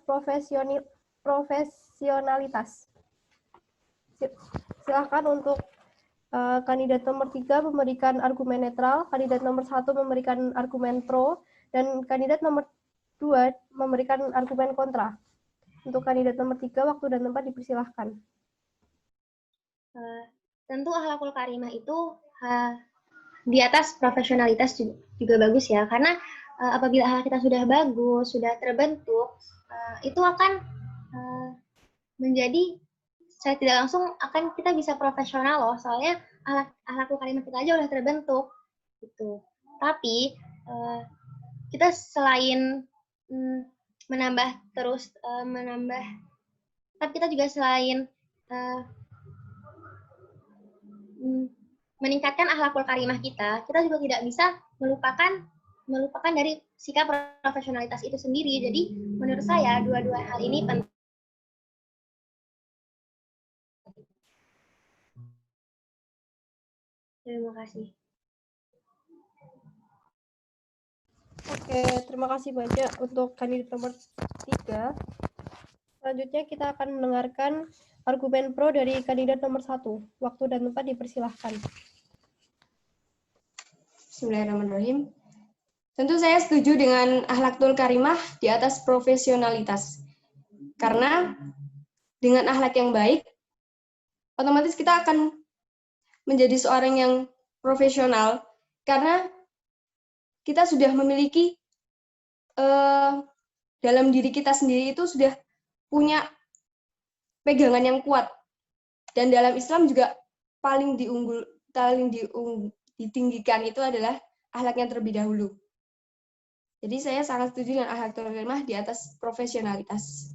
profesionalitas. Silakan untuk kandidat nomor 3 memberikan argumen netral, kandidat nomor 1 memberikan argumen pro, dan kandidat nomor 2 memberikan argumen kontra. Untuk kandidat nomor 3, waktu dan tempat dipersilahkan. Tentu akhlakul karimah itu di atas profesionalitas juga bagus ya, karena apabila akhlak kita sudah bagus, sudah terbentuk, itu akan menjadi saya tidak langsung akan kita bisa profesional loh, soalnya akhlakul karimah kita aja udah terbentuk gitu. Tapi kita selain menambah tapi kita juga selain meningkatkan akhlakul karimah kita juga tidak bisa melupakan dari sikap profesionalitas itu sendiri. Jadi menurut saya dua-dua hal ini penting. Terima kasih. Oke, terima kasih banyak untuk kandidat nomor 3. Selanjutnya kita akan mendengarkan argumen pro dari kandidat nomor 1. Waktu dan tempat dipersilahkan. Bismillahirrahmanirrahim. Tentu saya setuju dengan akhlakul karimah di atas profesionalitas. Karena dengan akhlak yang baik, otomatis kita akan menjadi seorang yang profesional karena kita sudah memiliki dalam diri kita sendiri itu sudah punya pegangan yang kuat. Dan dalam Islam juga paling ditinggikan itu adalah akhlak yang terlebih dahulu. Jadi saya sangat setuju dengan akhlakul karimah di atas profesionalitas.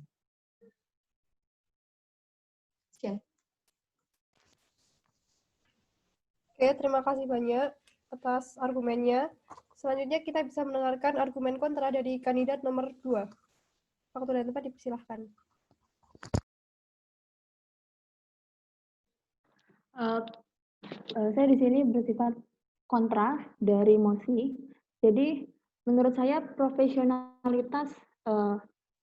Sekian. Oke, terima kasih banyak atas argumennya. Selanjutnya kita bisa mendengarkan argumen kontra dari kandidat nomor 2. Waktu dan tempat dipersilahkan. Saya di sini bersifat kontra dari mosi. Jadi menurut saya profesionalitas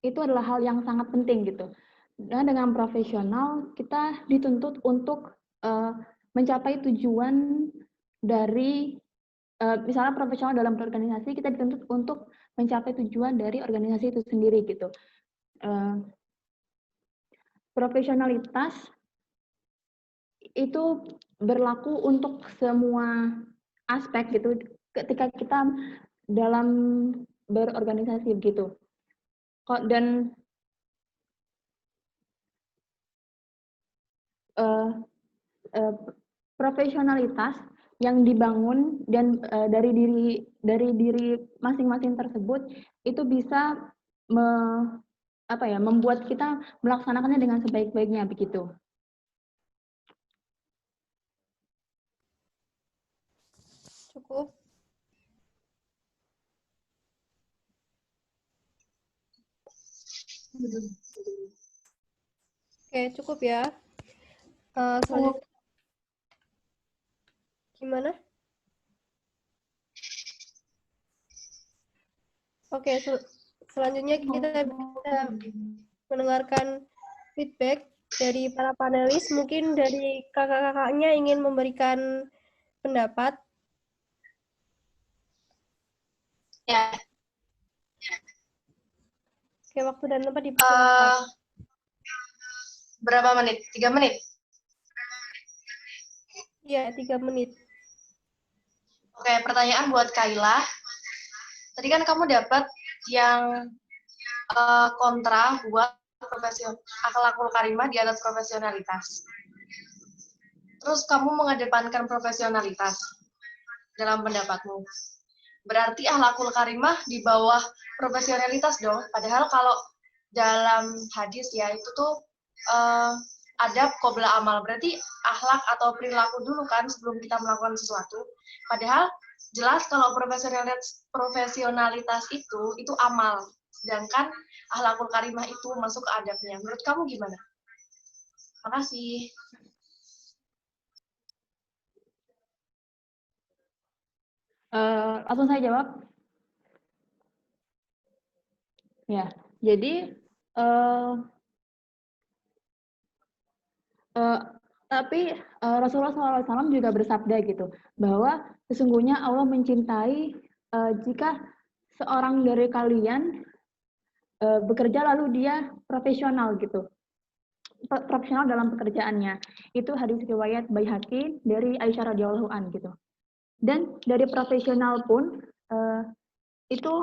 itu adalah hal yang sangat penting gitu. Dan dengan profesional kita dituntut untuk mencapai tujuan dari misalnya profesional dalam organisasi, kita dituntut untuk mencapai tujuan dari organisasi itu sendiri gitu. Profesionalitas itu berlaku untuk semua aspek gitu ketika kita dalam berorganisasi gitu. Dan profesionalitas yang dibangun dan dari diri masing-masing tersebut itu bisa membuat kita melaksanakannya dengan sebaik-baiknya begitu. Cukup. Oke, cukup ya. Selanjutnya. Gimana? Oke, selanjutnya kita bisa mendengarkan feedback dari para panelis. Mungkin dari kakak-kakaknya ingin memberikan pendapat. Ya. Oke, waktu dan tempat dipersilakan. Berapa menit? 3 menit? Iya, 3 menit. Oke, pertanyaan buat Kaila. Tadi kan kamu dapat yang kontra buat akhlakul karimah di atas profesionalitas. Terus kamu mengedepankan profesionalitas dalam pendapatmu. Berarti akhlakul karimah di bawah profesionalitas dong. Padahal kalau dalam hadis ya itu tuh adab qabla amal. Berarti akhlak atau perilaku dulu kan sebelum kita melakukan sesuatu. Padahal jelas kalau profesionalitas itu amal. sedangkan akhlakul karimah itu masuk ke adabnya. Menurut kamu gimana? Makasih. Langsung saya jawab. Ya, jadi tapi Rasulullah SAW juga bersabda gitu bahwa sesungguhnya Allah mencintai jika seorang dari kalian bekerja lalu dia profesional gitu, profesional dalam pekerjaannya. Itu hadis riwayat Baihaqi dari Aisyah radhiyallahu an gitu. Dan dari profesional pun itu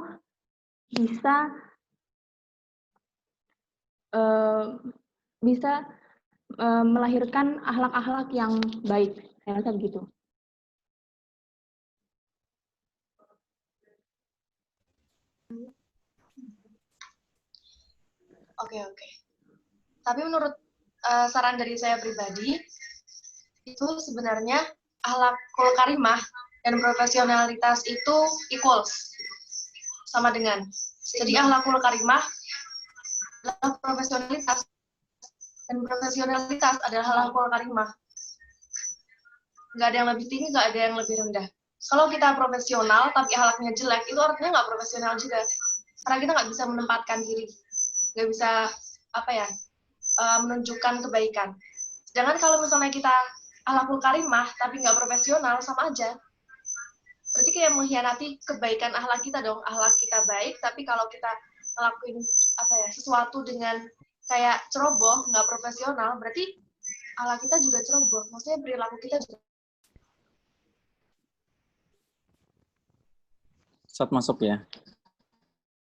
bisa melahirkan akhlak-akhlak yang baik. Saya rasa begitu. Oke. Tapi menurut saran dari saya pribadi, itu sebenarnya akhlakul karimah dan profesionalitas itu equals, sama dengan. Jadi akhlakul karimah adalah profesionalitas, dan profesionalitas adalah akhlakul karimah. Nggak ada yang lebih tinggi, nggak ada yang lebih rendah. Kalau kita profesional tapi akhlaknya jelek, itu artinya nggak profesional juga. Karena kita nggak bisa menempatkan diri, nggak bisa menunjukkan kebaikan. Sedangkan kalau misalnya kita akhlakul karimah tapi nggak profesional, sama aja. Berarti kayak mengkhianati kebaikan akhlak kita dong. Akhlak kita baik, tapi kalau kita ngelakuin sesuatu dengan kayak ceroboh, nggak profesional, berarti akhlak kita juga ceroboh. Maksudnya perilaku kita juga. Saat masuk ya.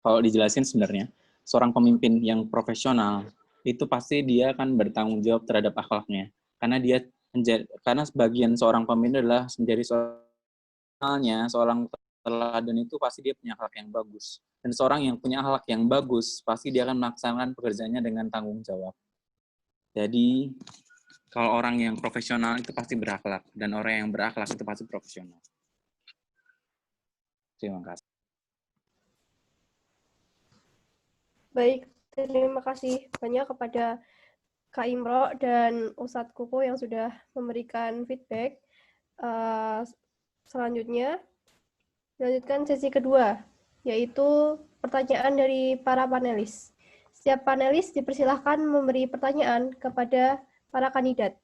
Kalau dijelasin sebenarnya, seorang pemimpin yang profesional itu pasti dia akan bertanggung jawab terhadap akhlaknya. Karena sebagian seorang pemimpin adalah menjadi seorang teladan itu pasti dia punya akhlak yang bagus. Dan seorang yang punya akhlak yang bagus, pasti dia akan melaksanakan pekerjaannya dengan tanggung jawab. Jadi, kalau orang yang profesional itu pasti berakhlak, dan orang yang berakhlak itu pasti profesional. Terima kasih. Baik, terima kasih banyak kepada Kak Imro dan Ustadz Kuku yang sudah memberikan feedback. Selanjutnya, lanjutkan sesi kedua, yaitu pertanyaan dari para panelis. Setiap panelis dipersilahkan memberi pertanyaan kepada para kandidat.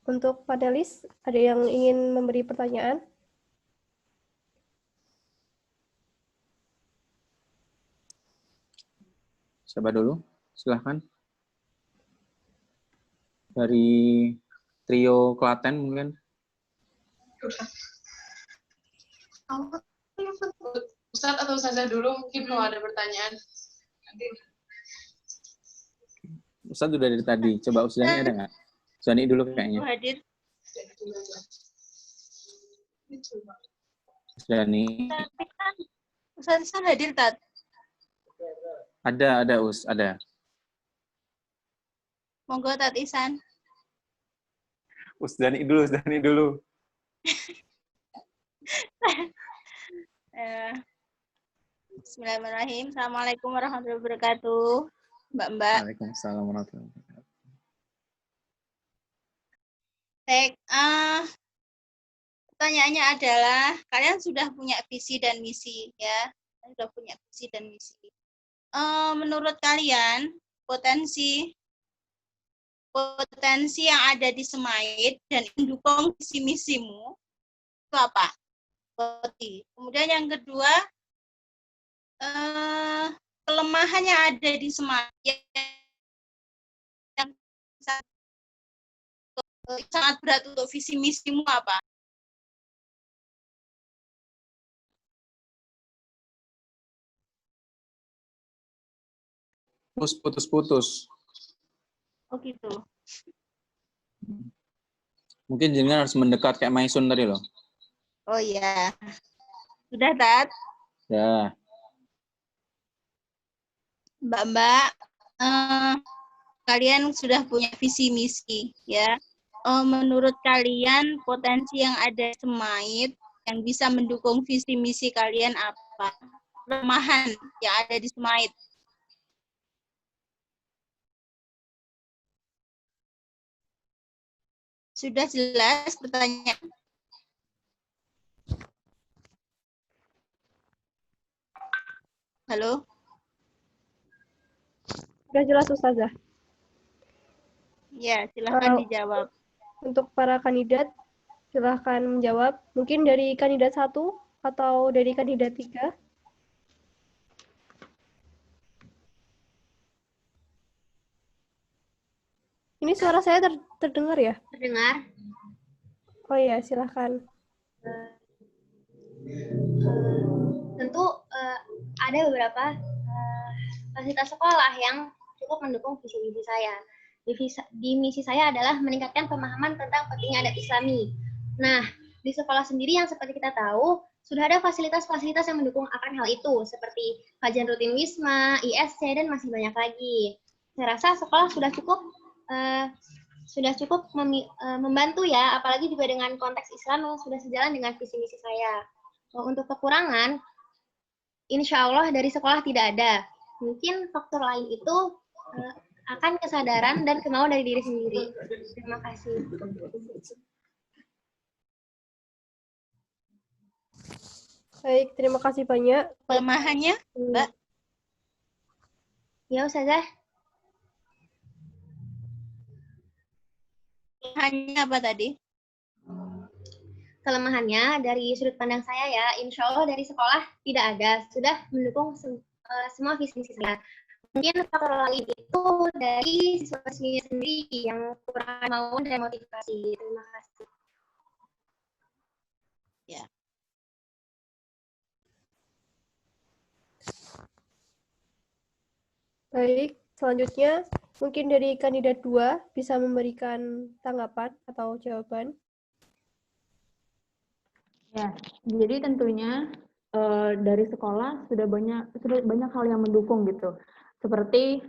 Untuk panelis, ada yang ingin memberi pertanyaan? Coba dulu, silahkan. Dari trio Klaten mungkin. Ustadz atau Ustazah dulu mungkin mau ada pertanyaan. Ustadz udah dari tadi. Coba Ustazah ada nggak? Ustazah dulu kayaknya. Hadir. Ustazah Ustaz hadir, Tat? Ada Us, ada. Monggo Tat Ihsan. Ustazah dulu. Bismillahirrahmanirrahim. Assalamualaikum warahmatullahi wabarakatuh. Mbak-mbak. Waalaikumsalam warahmatullahi wabarakatuh. Baik, pertanyaannya adalah, kalian sudah punya visi dan misi, ya? Sudah punya visi dan misi. Menurut kalian, potensi yang ada di Semait dan mendukung visi misimu itu apa? Kemudian yang kedua, kelemahan yang ada di Semait yang sangat berat untuk visi misimu apa? Putus. Oh gitu. Mungkin jenengan harus mendekat kayak Maisun tadi loh. Oh iya. Sudah, Tat? Ya. Mbak-mbak, kalian sudah punya visi misi, ya. Menurut kalian potensi yang ada Semait yang bisa mendukung visi misi kalian apa? Kelemahan yang ada di Smite. Sudah jelas pertanyaan? Halo? Sudah jelas, Ustazah. Ya, silahkan Eh, dijawab. Untuk para kandidat, silahkan menjawab. Mungkin dari kandidat 1 atau dari kandidat 3. Ini suara saya terdengar ya? Terdengar? Oh iya, silahkan. Tentu ada beberapa fasilitas sekolah yang cukup mendukung visi misi saya. Di misi saya adalah meningkatkan pemahaman tentang pentingnya adat Islami. Nah, di sekolah sendiri yang seperti kita tahu, sudah ada fasilitas-fasilitas yang mendukung akan hal itu, seperti kajian rutin Wisma, ISC, dan masih banyak lagi. Saya rasa sekolah sudah cukup membantu ya, apalagi juga dengan konteks Islam yang sudah sejalan dengan visi misi saya. Untuk kekurangan, insya Allah dari sekolah tidak ada. Mungkin faktor lain itu akan kesadaran dan kemauan dari diri sendiri. Terima kasih. Baik, terima kasih banyak. Kelemahannya, Mbak? Ya, Ustazah. Kelemahannya apa tadi? Kelemahannya dari sudut pandang saya ya, insya Allah dari sekolah tidak ada, sudah mendukung semua visi misi saya. Mungkin faktor lain itu dari siswa-siswinya sendiri yang kurang mau dan motivasi. Terima kasih. Ya. Baik, selanjutnya mungkin dari kandidat 2 bisa memberikan tanggapan atau jawaban. Ya, jadi tentunya dari sekolah sudah banyak hal yang mendukung gitu, seperti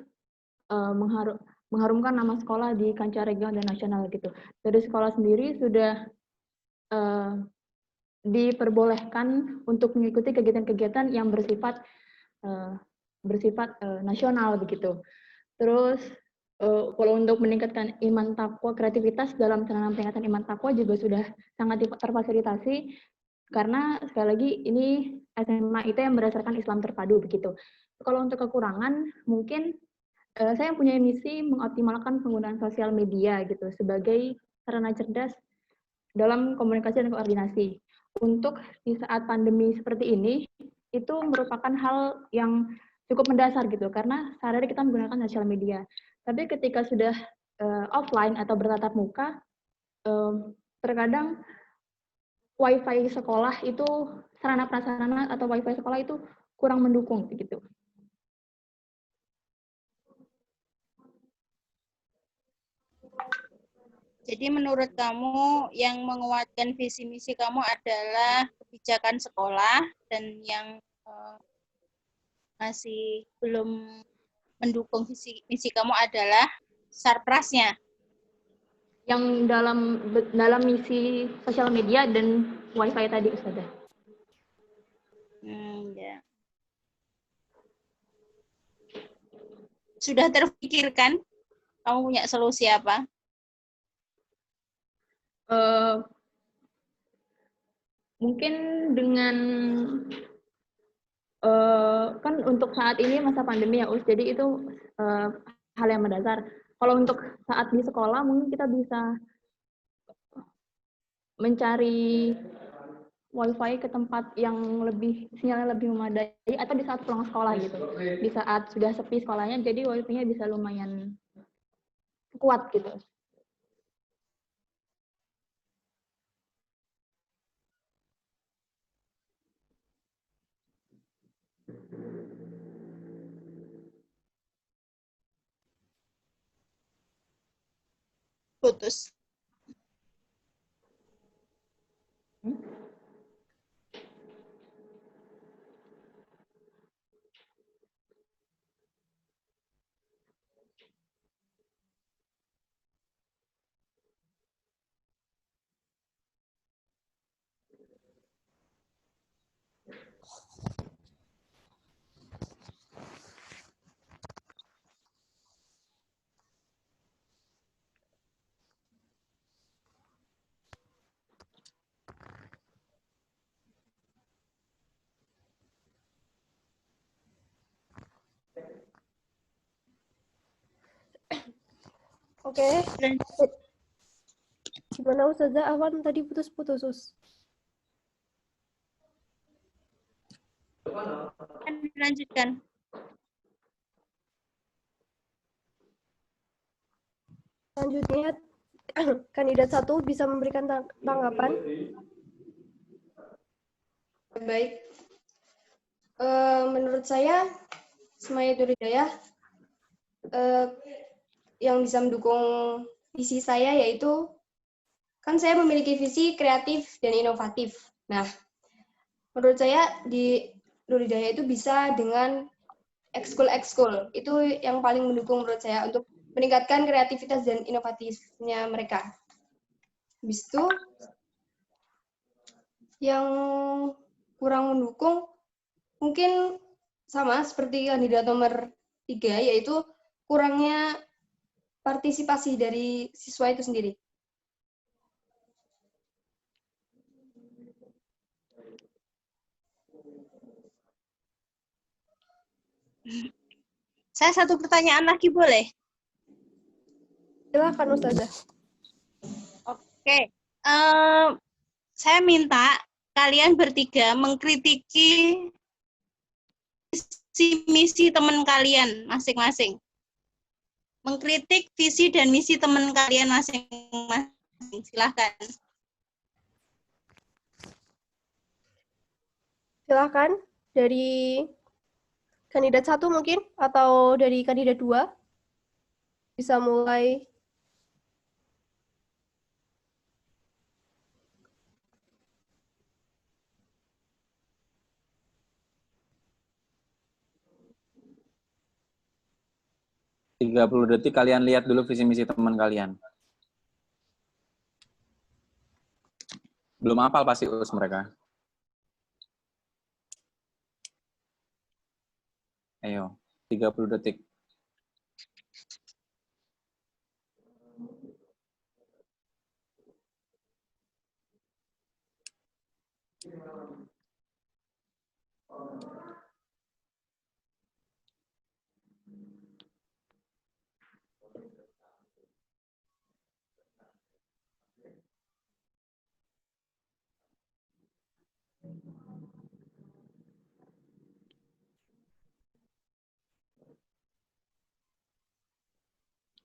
mengharumkan nama sekolah di kancah regional dan nasional gitu. Dari sekolah sendiri sudah diperbolehkan untuk mengikuti kegiatan-kegiatan yang bersifat nasional begitu. Terus kalau untuk meningkatkan iman takwa, kreativitas dalam sarana peningkatan iman takwa juga sudah sangat terfasilitasi karena sekali lagi ini SMA itu yang berdasarkan Islam terpadu begitu. Kalau untuk kekurangan mungkin saya punya misi mengoptimalkan penggunaan sosial media gitu sebagai sarana cerdas dalam komunikasi dan koordinasi. Untuk di saat pandemi seperti ini itu merupakan hal yang cukup mendasar gitu karena sehari-hari kita menggunakan sosial media. Tapi ketika sudah offline atau bertatap muka, terkadang Wi-Fi sekolah itu sarana prasarana atau Wi-Fi sekolah itu kurang mendukung begitu. Jadi menurut kamu yang menguatkan visi misi kamu adalah kebijakan sekolah dan yang masih belum mendukung visi misi kamu adalah sarprasnya. Yang dalam misi sosial media dan Wi-Fi tadi, Ustazah. Ya. Sudah terpikirkan kamu punya solusi apa? Mungkin dengan kan untuk saat ini masa pandemi ya Us, jadi itu hal yang mendasar. Kalau untuk saat di sekolah mungkin kita bisa mencari Wi-Fi ke tempat yang sinyalnya lebih memadai atau di saat pulang sekolah gitu. Di saat sudah sepi sekolahnya, jadi Wi-Fi-nya bisa lumayan kuat gitu. Putus. Oke. Gimana Ustazah Awan tadi putus-putus, Us? Dilanjutkan. Selanjutnya, kandidat 1 bisa memberikan tanggapan. Baik. Menurut saya, Semaya Duridaya yang bisa mendukung visi saya yaitu, kan saya memiliki visi kreatif dan inovatif. Nah, menurut saya di Duridaya itu bisa dengan ekskul-ekskul. Itu yang paling mendukung menurut saya untuk meningkatkan kreativitas dan inovatifnya mereka. Habis itu, yang kurang mendukung mungkin sama seperti kandidat nomor 3, yaitu kurangnya partisipasi dari siswa itu sendiri. Saya satu pertanyaan lagi boleh? Silakan Ustazah. Oke. Saya minta kalian bertiga mengkritiki visi misi teman kalian masing-masing. Mengkritik visi dan misi teman kalian masing-masing. Silahkan. Silakan dari kandidat 1 mungkin, atau dari kandidat 2. Bisa mulai. Tiga 30 detik kalian lihat dulu visi misi teman kalian. Belum hafal pasti Us mereka. Ayo, 30 detik.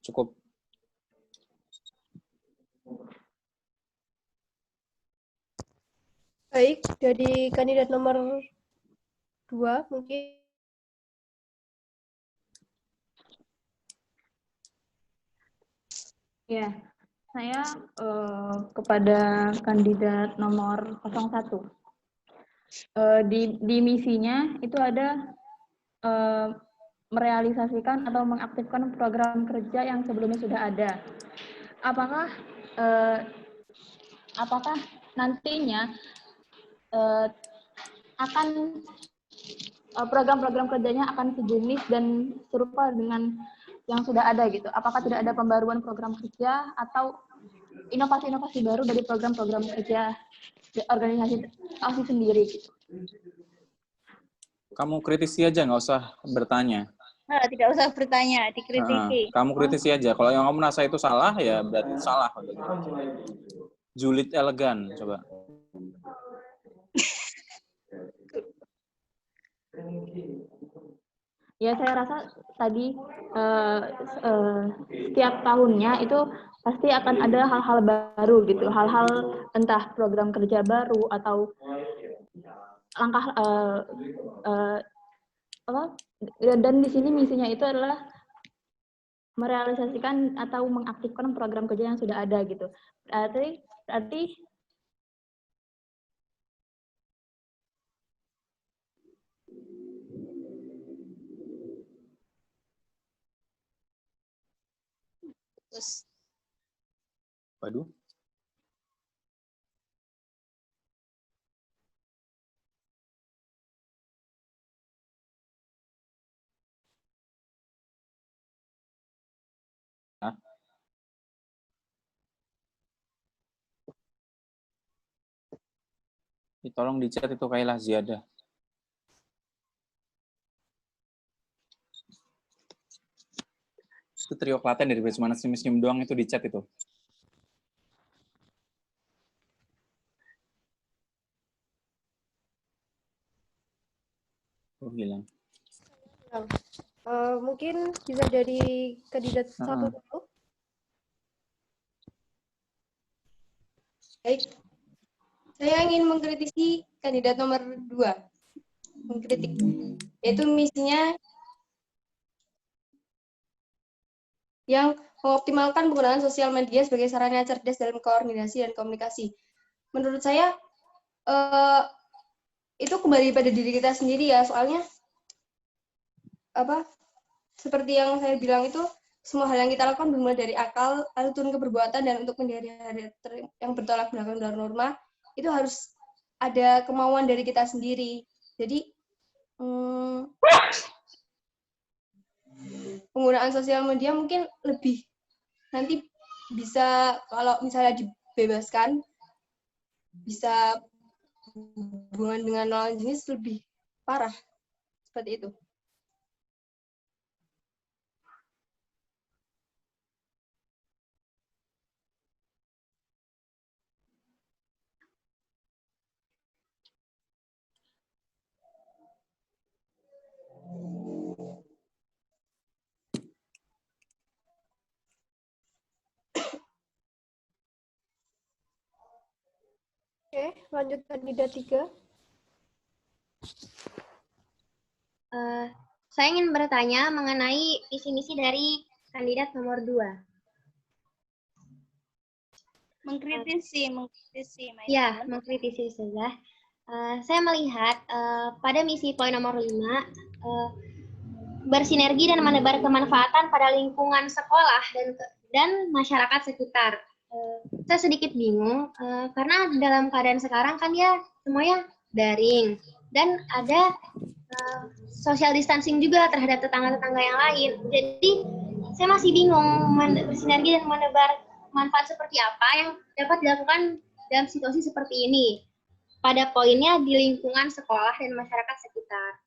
Cukup. Baik, dari kandidat nomor 2 mungkin. Ya, saya kepada kandidat nomor 01. Di misinya itu ada merealisasikan atau mengaktifkan program kerja yang sebelumnya sudah ada. Apakah nantinya akan program-program kerjanya akan sejenis dan serupa dengan yang sudah ada gitu? Apakah tidak ada pembaruan program kerja atau inovasi-inovasi baru dari program-program kerja organisasi OSIS sendiri gitu? Kamu kritisi aja, nggak usah bertanya. Tidak usah bertanya, dikritisi. Kamu kritisi aja. Kalau yang kamu merasa itu salah, ya berarti salah. Julid elegan, coba. Ya, saya rasa tadi setiap tahunnya itu pasti akan ada hal-hal baru gitu, hal-hal entah program kerja baru atau langkah dan di sini misinya itu adalah merealisasikan atau mengaktifkan program kerja yang sudah ada gitu. Berarti Waduh. Tolong di chat itu Kailah Ziyadah. Itu trio Klaten dari cuma senyum-senyum doang itu di chat itu. Oh, hilang. Mungkin bisa dari kandidat satu dulu. Baik, saya ingin mengkritisi kandidat nomor 2. Mengkritik, yaitu misinya yang mengoptimalkan penggunaan sosial media sebagai sarana cerdas dalam koordinasi dan komunikasi. Menurut saya, itu kembali pada diri kita sendiri ya, soalnya seperti yang saya bilang itu, semua hal yang kita lakukan bermula dari akal, lalu turun ke perbuatan, dan untuk menjadi yang bertolak belakang dari norma, itu harus ada kemauan dari kita sendiri. Jadi, penggunaan sosial media mungkin lebih nanti bisa, kalau misalnya dibebaskan, bisa hubungan dengan lawan jenis lebih parah. Seperti itu. Oke, lanjut kandidat 3. Saya ingin bertanya mengenai visi-misi dari kandidat nomor 2. Mengkritisi. Ya, mengkritisi saja. Saya melihat pada misi poin nomor 5, bersinergi dan menebar kemanfaatan pada lingkungan sekolah dan masyarakat sekitar. Saya sedikit bingung karena dalam keadaan sekarang kan ya semuanya daring dan ada social distancing juga terhadap tetangga-tetangga yang lain. Jadi saya masih bingung bersinergi dan menebar manfaat seperti apa yang dapat dilakukan dalam situasi seperti ini. Pada poinnya di lingkungan sekolah dan masyarakat sekitar.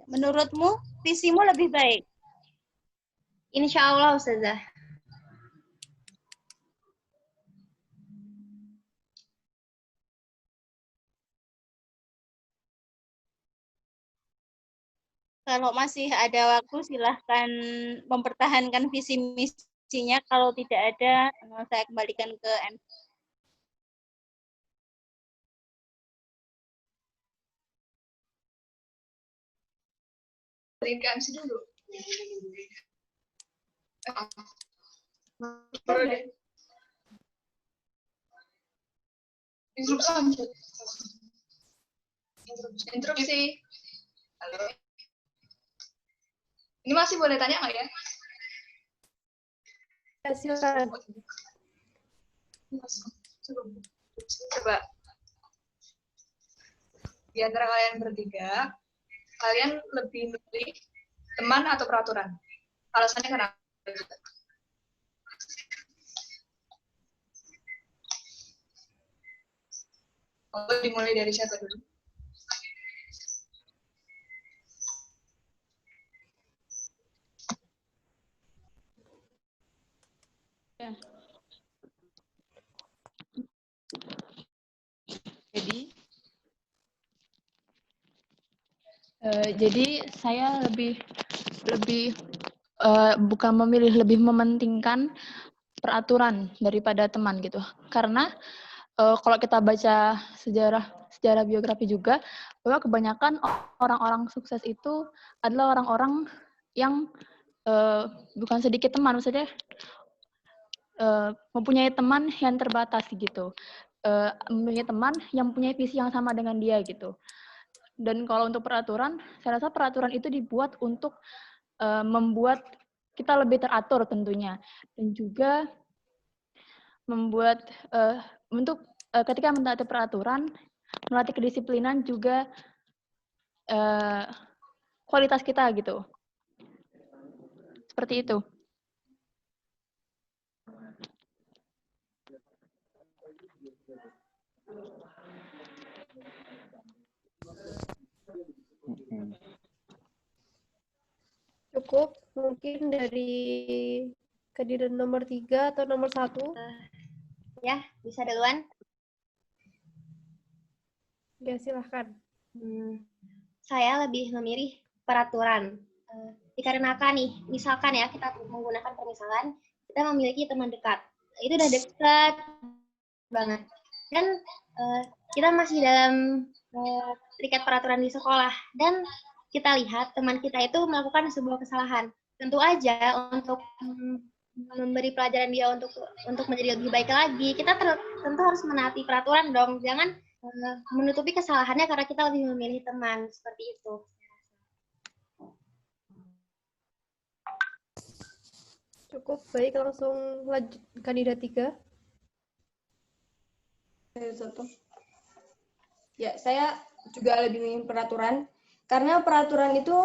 Menurutmu visimu lebih baik? Insya Allah, Ustazah. Kalau masih ada waktu, silahkan mempertahankan visi misinya. Kalau tidak ada, saya kembalikan ke MC. Berikan ke MC dulu. Interupsi. Halo. Ini masih boleh tanya nggak ya? Ya, silakan. Coba. Di antara kalian bertiga, kalian lebih memilih teman atau peraturan? Alasannya kenapa? Oh, dimulai dari siapa dulu? Ya. Jadi saya lebih bukan memilih, lebih mementingkan peraturan daripada teman gitu. Karena kalau kita baca sejarah biografi juga, bahwa kebanyakan orang-orang sukses itu adalah orang-orang yang bukan sedikit teman, maksudnya mempunyai teman yang terbatas gitu, mempunyai teman yang mempunyai visi yang sama dengan dia gitu. Dan kalau untuk peraturan, saya rasa peraturan itu dibuat untuk membuat kita lebih teratur tentunya, dan juga membuat untuk ketika mentaati peraturan, melatih kedisiplinan juga kualitas kita gitu. Seperti itu. cukup. Mungkin dari kandidat nomor 3 atau nomor 1. Ya, bisa duluan. Ya, silahkan. Saya lebih memilih peraturan. Dikarenakan nih, misalkan ya, kita menggunakan permisalan, kita memiliki teman dekat. Itu udah dekat banget. Dan kita masih dalam terikat peraturan di sekolah. Dan kita lihat teman kita itu melakukan sebuah kesalahan. Tentu aja untuk memberi pelajaran dia untuk menjadi lebih baik lagi, kita tentu harus menaati peraturan dong. Jangan menutupi kesalahannya karena kita lebih memilih teman. Seperti itu. Cukup, baik. Langsung lanjut kandidat 3. Ya, saya juga lebih memilih peraturan karena peraturan itu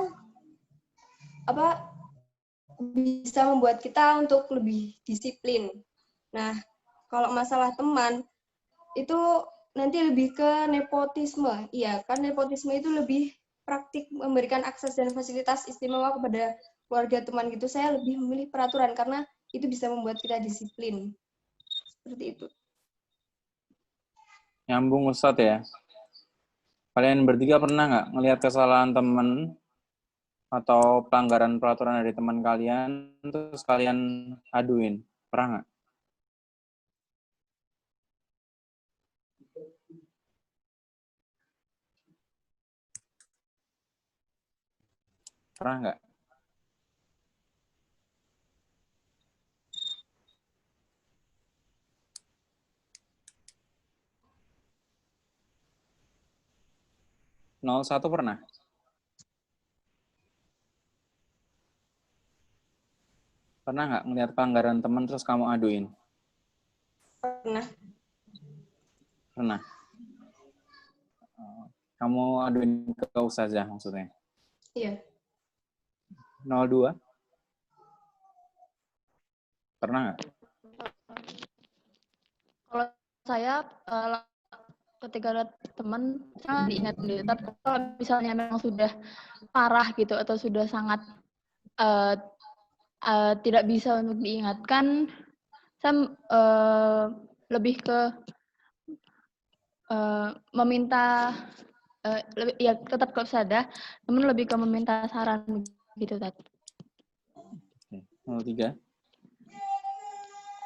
bisa membuat kita untuk lebih disiplin. Nah, kalau masalah teman itu nanti lebih ke nepotisme. Iya, kan nepotisme itu lebih praktik memberikan akses dan fasilitas istimewa kepada keluarga teman gitu. Saya lebih memilih peraturan karena itu bisa membuat kita disiplin. Seperti itu. Nyambung Ustadz ya. Kalian bertiga pernah nggak ngelihat kesalahan teman atau pelanggaran peraturan dari teman kalian, terus kalian aduin? Pernah nggak? Pernah nggak? Nol satu pernah? Pernah nggak ngelihat pelanggaran teman terus kamu aduin? Pernah. Pernah. Kamu aduin ke ustazah maksudnya? Iya. 02? Pernah nggak? Kalau saya ketika ada teman saya diingat dulu. Tapi kalau misalnya memang sudah parah gitu atau sudah sangat tidak bisa untuk diingatkan, saya lebih ke meminta ya tetap ke ustazah, namun lebih ke meminta saran gitu tadi. 03?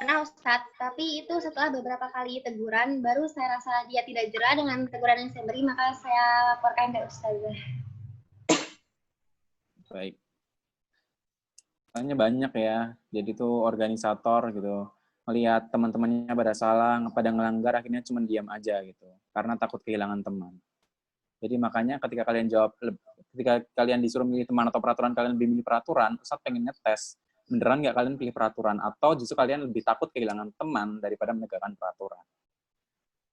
Pernah Ustadz, tapi itu setelah beberapa kali teguran, baru saya rasa dia tidak jera dengan teguran yang saya beri, maka saya laporkan ke ustazah. Baik. Soalnya banyak ya, jadi tuh organisator gitu, melihat teman-temannya pada salah, pada ngelanggar, akhirnya cuma diam aja gitu, karena takut kehilangan teman. Jadi makanya ketika kalian disuruh milih teman atau peraturan, kalian lebih milih peraturan, Ustadz pengen ngetes, beneran nggak kalian pilih peraturan, atau justru kalian lebih takut kehilangan teman daripada menegakkan peraturan.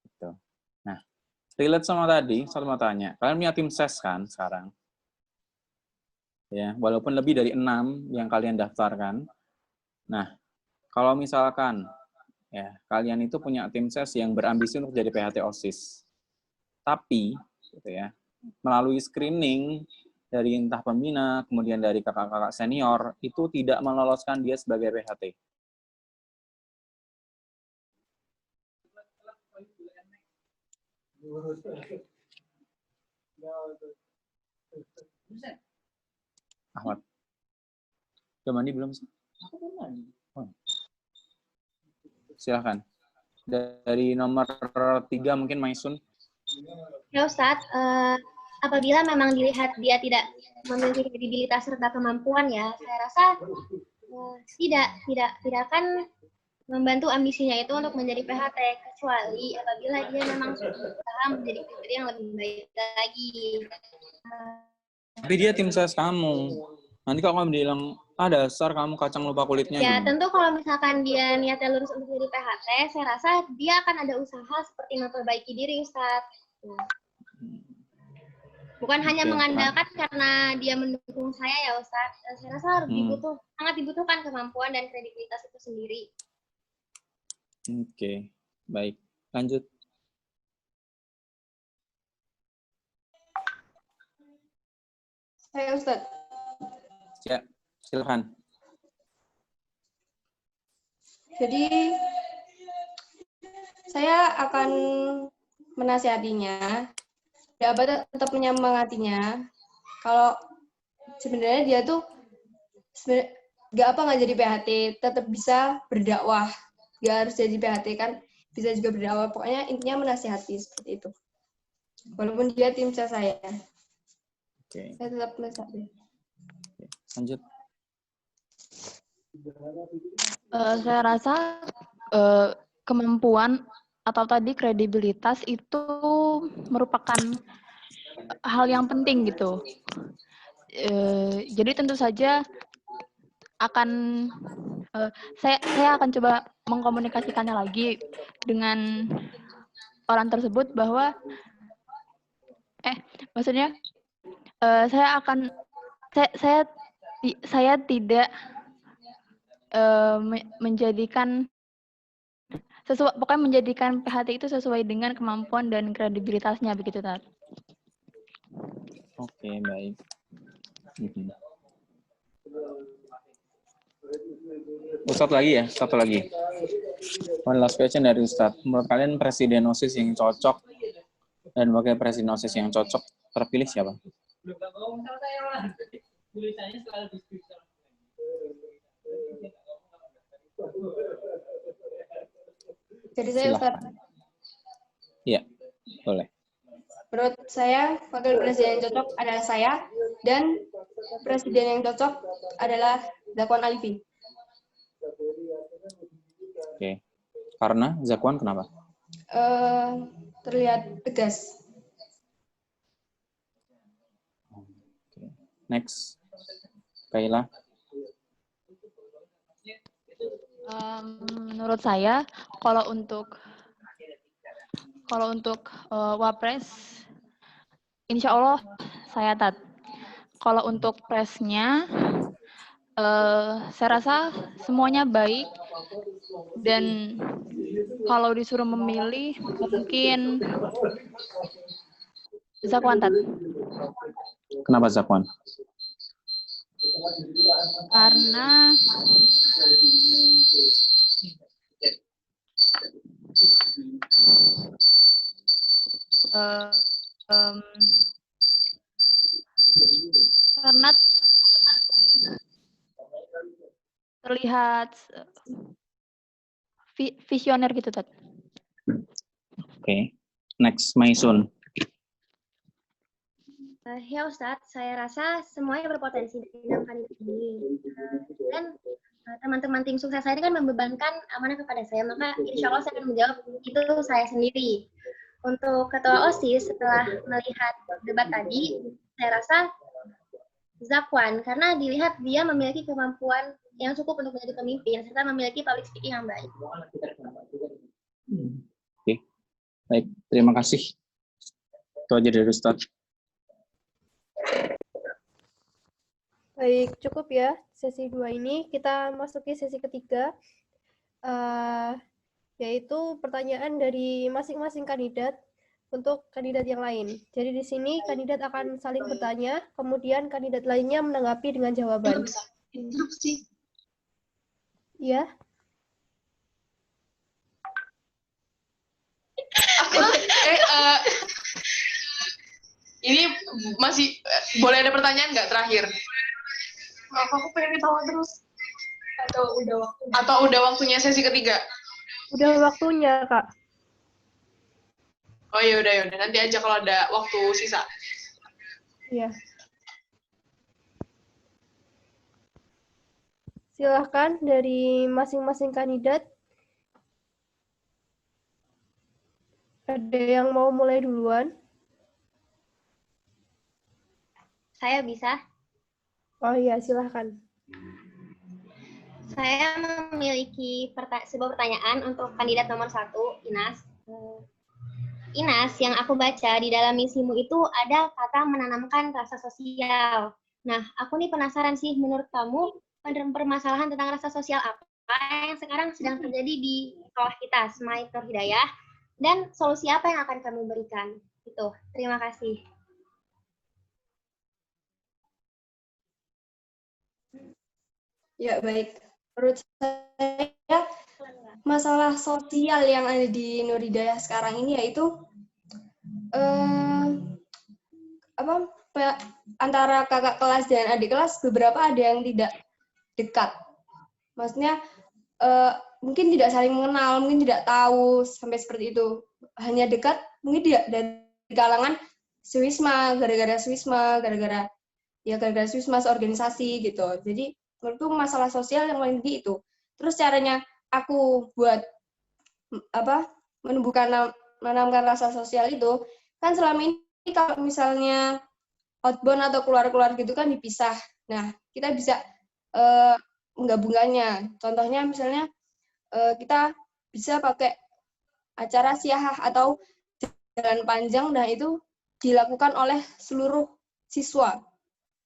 Gitu. Nah, relate sama tadi, saya mau tanya, kalian punya tim ses kan sekarang? Ya, walaupun lebih dari 6 yang kalian daftarkan. Nah, kalau misalkan ya kalian itu punya tim ses yang berambisi untuk jadi PHT OSIS, tapi gitu ya, melalui screening dari entah pembina, kemudian dari kakak-kakak senior, itu tidak meloloskan dia sebagai PHT. Ahmad. Udah mandi belum sih? Oh. Silahkan. Dari nomor 3 mungkin Maisun. Ya Ustadz, apabila memang dilihat dia tidak memiliki kredibilitas serta kemampuan ya, saya rasa tidak akan membantu ambisinya itu untuk menjadi PHT, kecuali apabila dia memang sudah berusaha menjadi pribadi yang lebih baik lagi. Tapi dia tim ses kamu. Nanti kalau kamu bilang, dasar kamu kacang lupa kulitnya. Ya, gini. tentu kalau misalkan dia niatnya lurus untuk menjadi PHT, saya rasa dia akan ada usaha seperti memperbaiki diri, Ustadz. Bukan hanya mengandalkan karena dia mendukung saya ya, Ustadz. Saya rasa harus sangat dibutuhkan kemampuan dan kredibilitas itu sendiri. Oke, baik. Lanjut. Saya Ustadz. Ya. Silakan. Jadi saya akan menasihatinya, tetap menyemangatinya. Kalau sebenarnya dia tuh nggak jadi PHT, tetap bisa berdakwah. Nggak harus jadi PHT kan, bisa juga berdakwah. Pokoknya intinya menasihati seperti itu. Walaupun dia tim saya. Oke. Saya tetap menasihati. Lanjut. Saya rasa kemampuan atau tadi kredibilitas itu merupakan hal yang penting gitu. Jadi tentu saja saya akan coba mengkomunikasikannya lagi dengan orang tersebut bahwa maksudnya saya tidak menjadikan pokoknya menjadikan PHT itu sesuai dengan kemampuan dan kredibilitasnya begitu, Tat. Oke, baik. Ustadz lagi ya, satu lagi. One last question dari Ustadz. Menurut kalian presiden OSIS yang cocok dan wakil presiden OSIS yang cocok terpilih siapa? Jadi saya Ustaz. Iya, boleh. Menurut saya, wakil presiden yang cocok adalah saya, dan presiden yang cocok adalah Zakwan Alifi. Oke. Karena Zakwan kenapa? Terlihat tegas. Oke. Next. Kaila. Menurut saya, kalau untuk Wapres, insya Allah saya Tat. Kalau untuk presnya, saya rasa semuanya baik, dan kalau disuruh memilih mungkin Zakwan Tat. Kenapa Zakwan? Karena terlihat visioner gitu, Tat. Oke. Next, Maisun. Ya Ustadz, saya rasa semuanya berpotensi dalam kandidat ini. Dan teman-teman tim sukses saya ini kan membebankan amanah kepada saya, maka insya Allah saya akan menjawab itu saya sendiri. Untuk ketua OSIS, setelah melihat debat tadi, saya rasa Zakwan, karena dilihat dia memiliki kemampuan yang cukup untuk menjadi pemimpin, serta memiliki public speaking yang baik. Oke. Baik, terima kasih. Itu aja dari Ustadz. Baik, cukup ya sesi 2 ini. Kita masuki sesi ketiga, yaitu pertanyaan dari masing-masing kandidat untuk kandidat yang lain. Jadi di sini kandidat akan saling bertanya, kemudian kandidat lainnya menanggapi dengan jawaban. Interupsi. Ya. Ini masih boleh ada pertanyaan nggak terakhir? Aku pengen ketawa terus. Atau udah waktunya sesi ketiga? Udah waktunya, Kak. Oh ya udah nanti aja kalau ada waktu sisa. Iya. Silahkan dari masing-masing kandidat. Ada yang mau mulai duluan? Saya bisa. Oh iya, silahkan. Saya memiliki sebuah pertanyaan untuk kandidat nomor 1, Inas. Inas, yang aku baca di dalam misimu itu ada kata menanamkan rasa sosial. Nah, aku nih penasaran sih, menurut kamu permasalahan tentang rasa sosial apa yang sekarang sedang terjadi di sekolah kita, Smait Nur Hidayah, dan solusi apa yang akan kamu berikan? Itu. Terima kasih. Ya, baik. Menurut saya, masalah sosial yang ada di Nur Hidayah sekarang ini yaitu antara kakak kelas dan adik kelas beberapa ada yang tidak dekat. Maksudnya mungkin tidak saling mengenal, mungkin tidak tahu sampai seperti itu. Hanya dekat mungkin tidak dari kalangan Swisma, gara-gara Swisma, gara-gara Swisma organisasi gitu. Jadi menurutku masalah sosial yang paling tinggi itu. Terus caranya aku buat menumbuhkan rasa sosial itu kan selama ini kalau misalnya outbound atau keluar-keluar gitu kan dipisah. Nah, kita bisa menggabungkannya. Contohnya misalnya kita bisa pakai acara siahah atau jalan panjang, nah itu dilakukan oleh seluruh siswa.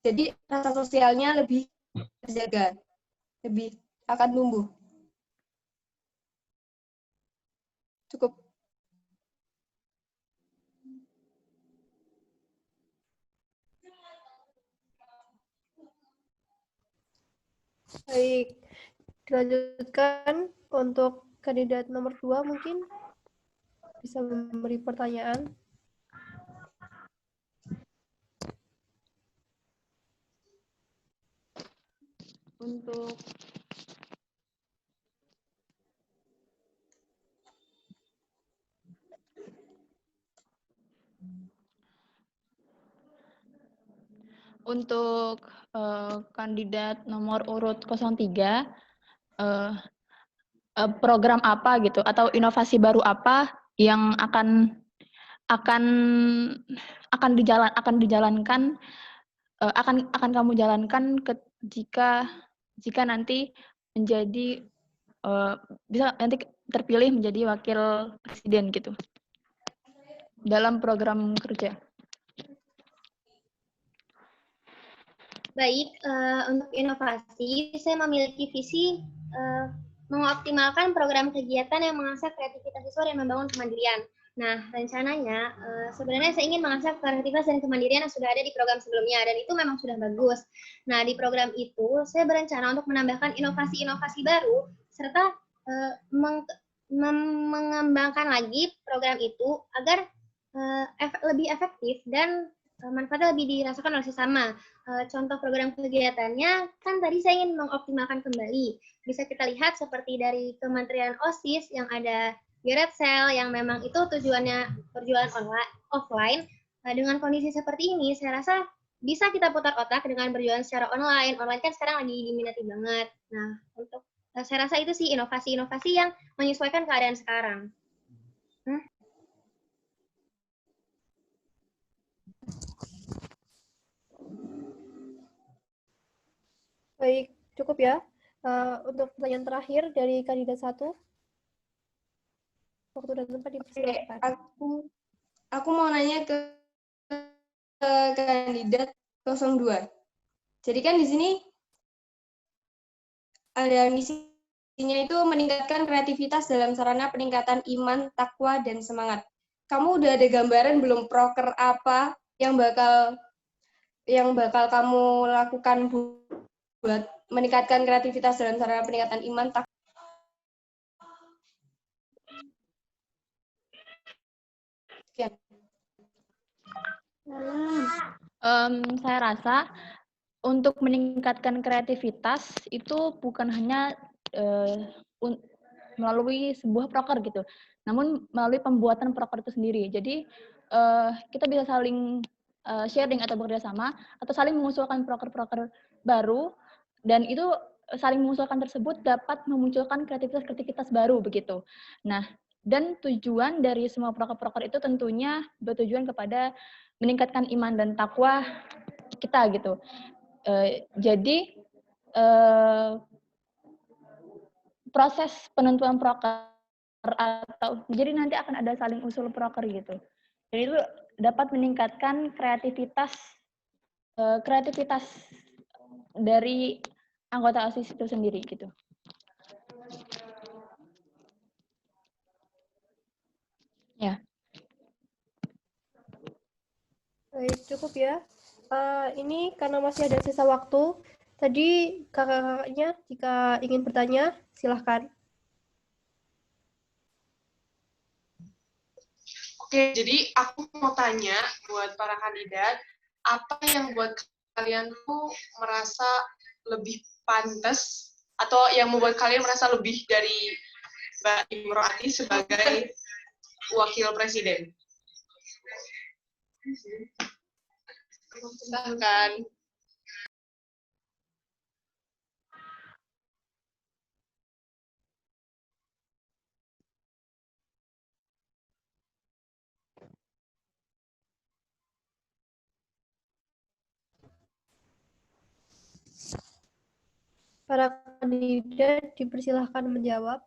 Jadi rasa sosialnya lebih terjaga, lebih akan tumbuh. Cukup. Baik, dilanjutkan untuk kandidat nomor 2 mungkin bisa memberi pertanyaan. Untuk kandidat nomor urut 03, program apa gitu atau inovasi baru apa yang akan dijalankan akan kamu jalankan jika nanti menjadi bisa nanti terpilih menjadi wakil presiden gitu dalam program kerja. Baik, untuk inovasi, saya memiliki visi mengoptimalkan program kegiatan yang mengasah kreativitas siswa dan membangun kemandirian. Nah, rencananya sebenarnya saya ingin mengasah kreativitas dan kemandirian yang sudah ada di program sebelumnya, dan itu memang sudah bagus. Nah, di program itu, saya berencana untuk menambahkan inovasi-inovasi baru, serta mengembangkan lagi program itu agar lebih efektif dan manfaatnya lebih dirasakan oleh sesama. Contoh program kegiatannya, kan tadi saya ingin mengoptimalkan kembali. Bisa kita lihat seperti dari Kementerian OSIS yang ada Red Cell, yang memang itu tujuannya perjualan offline. Dengan kondisi seperti ini, saya rasa bisa kita putar otak dengan berjualan secara online. Online kan sekarang lagi diminati banget. Nah, untuk saya rasa itu sih inovasi-inovasi yang menyesuaikan keadaan sekarang. Baik, cukup ya. Untuk pertanyaan terakhir dari kandidat 1. Waktu dan tempat dipersilakan. Aku mau nanya ke kandidat 02. Jadi kan di sini ada misinya itu meningkatkan kreativitas dalam sarana peningkatan iman, takwa, dan semangat. Kamu udah ada gambaran belum proker apa yang bakal kamu lakukan buat meningkatkan kreativitas dalam sarana peningkatan iman, takwa? Saya rasa untuk meningkatkan kreativitas itu bukan hanya melalui sebuah proker gitu, namun melalui pembuatan proker itu sendiri. Jadi kita bisa saling sharing atau bekerja sama atau saling mengusulkan proker-proker baru, dan itu saling mengusulkan tersebut dapat memunculkan kreativitas baru begitu. Nah, dan tujuan dari semua proker-proker itu tentunya bertujuan kepada meningkatkan iman dan takwa kita gitu. Jadi proses penentuan proker atau jadi nanti akan ada saling usul proker gitu. Jadi itu dapat meningkatkan kreativitas dari anggota OSIS itu sendiri gitu. Ya. Baik, cukup ya. Ini karena masih ada sisa waktu, Tadi kakak-kakaknya jika ingin bertanya, silahkan. Oke, jadi aku mau tanya buat para kandidat, apa yang buat kalian tuh merasa lebih pantas atau yang membuat kalian merasa lebih dari Mbak Imroati sebagai wakil presiden? Silahkan. Para kandidat dipersilahkan menjawab.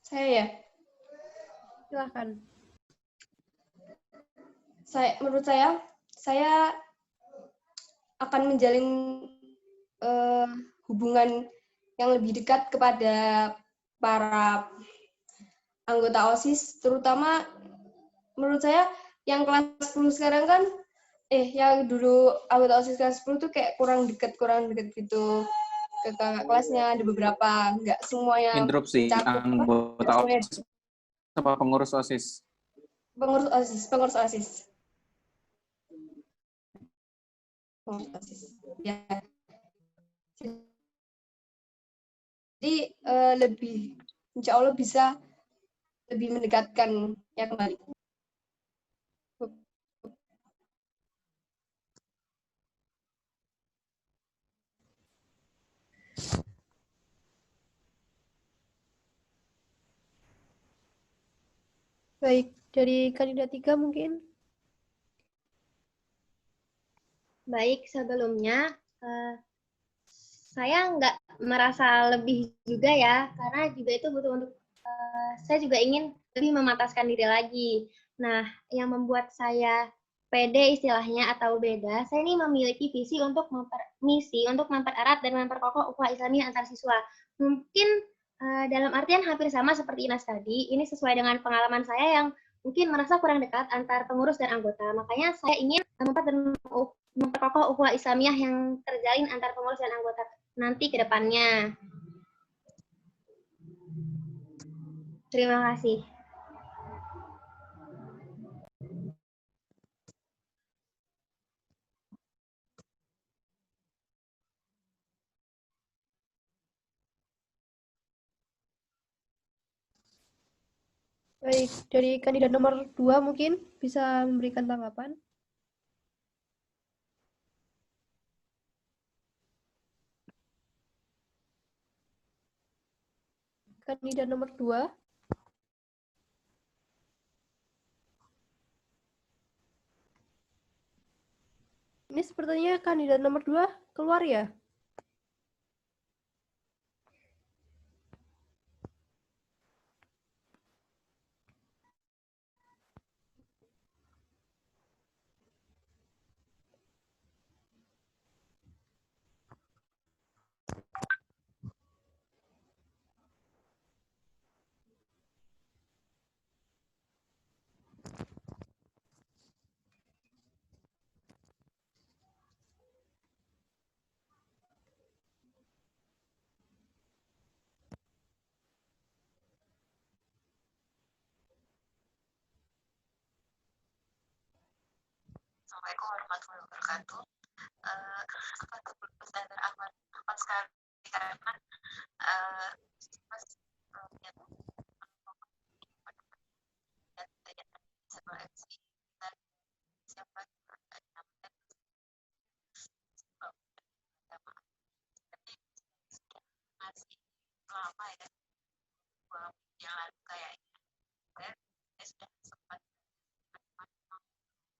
Saya ya. Silahkan. Menurut saya akan menjalin hubungan yang lebih dekat kepada para anggota OSIS, terutama menurut saya yang kelas 10 sekarang kan, yang dulu anggota OSIS kelas 10 tuh kayak kurang deket gitu ke kakak kelasnya, ada beberapa, nggak semuanya Interupsi, anggota OSIS apa pengurus OSIS? Pengurus OSIS. Pengurus OSIS. Ya. Jadi lebih, insya Allah bisa lebih mendekatkan ya kembali. Baik, dari kandidat 3 mungkin. Baik, sebelumnya saya nggak merasa lebih juga ya, karena juga itu butuh untuk saya juga ingin lebih memataskan diri lagi. Nah, yang membuat saya pede istilahnya atau beda, saya ini memiliki visi untuk mempererat dan memperkokoh ukhuwah Islamiyah antar siswa. Mungkin dalam artian hampir sama seperti Inas tadi, ini sesuai dengan pengalaman saya yang mungkin merasa kurang dekat antar pengurus dan anggota. Makanya saya ingin memperkokoh ukhuwah Islamiyah yang terjalin antar pengurus dan anggota nanti ke depannya. Terima kasih. Baik, dari kandidat nomor 2 mungkin bisa memberikan tanggapan. Kandidat nomor 2. Ini sepertinya kandidat nomor 2 keluar ya? Assalamualaikum warahmatullahi wabarakatuh. Standar amat sekali karena mas sama MC dan siapa masih lama ya jalan kayaknya saya sudah sempat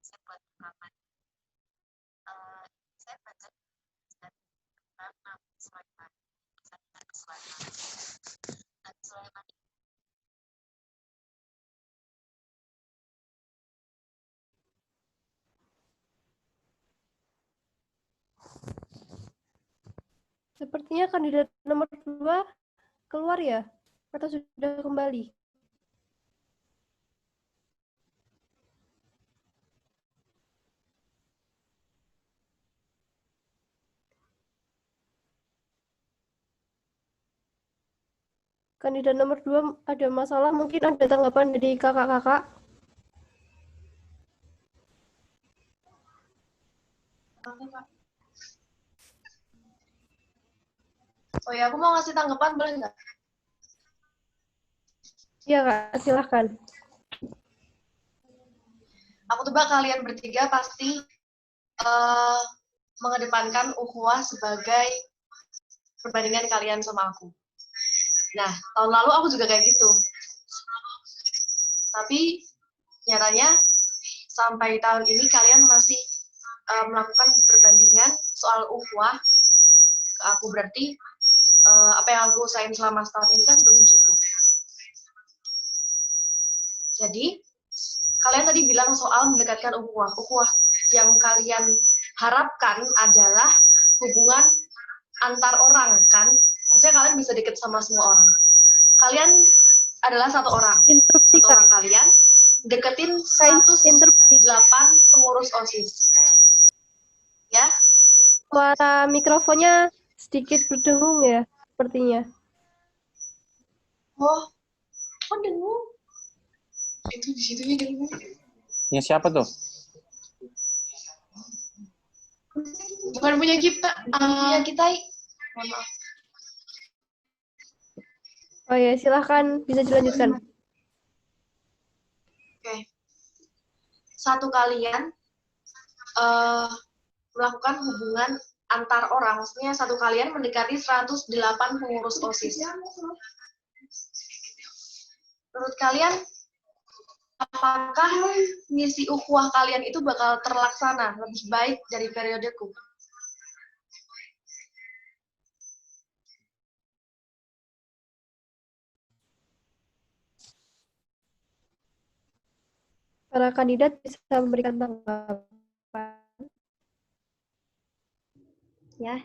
saya buat rekaman saya baca nama Sulaiman dan Sulaiman Sepertinya kandidat nomor 2 keluar ya? Atau sudah kembali? Kandidat nomor 2 ada masalah, mungkin ada tanggapan dari kakak-kakak. Oh ya, aku mau ngasih tanggapan, boleh nggak? Iya Kak, silahkan. Aku tebak kalian bertiga pasti mengedepankan ukhuwah sebagai perbandingan kalian sama aku. Nah, tahun lalu aku juga kayak gitu. Tapi nyatanya sampai tahun ini kalian masih melakukan perbandingan soal ukhuwah ke aku, berarti apa yang aku usahain selama setahun ini kan belum cukup. Jadi kalian tadi bilang soal mendekatkan ukhuwah. Ukhuwah yang kalian harapkan adalah hubungan antar orang, kan? Maksudnya kalian bisa deket sama semua orang. Kalian adalah satu orang. Satu orang kalian deketin 108 pengurus OSIS. Ya? Suara mikrofonnya sedikit berdengung ya, sepertinya. Oh, kok dengung? Itu di situnya dengung. Ya siapa tuh? Bukan punya kita. Punya kita. Mohon maaf. Oh ya, silahkan bisa dilanjutkan. Oke. Satu kalian melakukan hubungan antar orang, maksudnya satu kalian mendekati 108 pengurus OSIS. Menurut kalian, apakah misi ukhuwah kalian itu bakal terlaksana lebih baik dari periodeku? Para kandidat bisa memberikan tanggapan. Ya,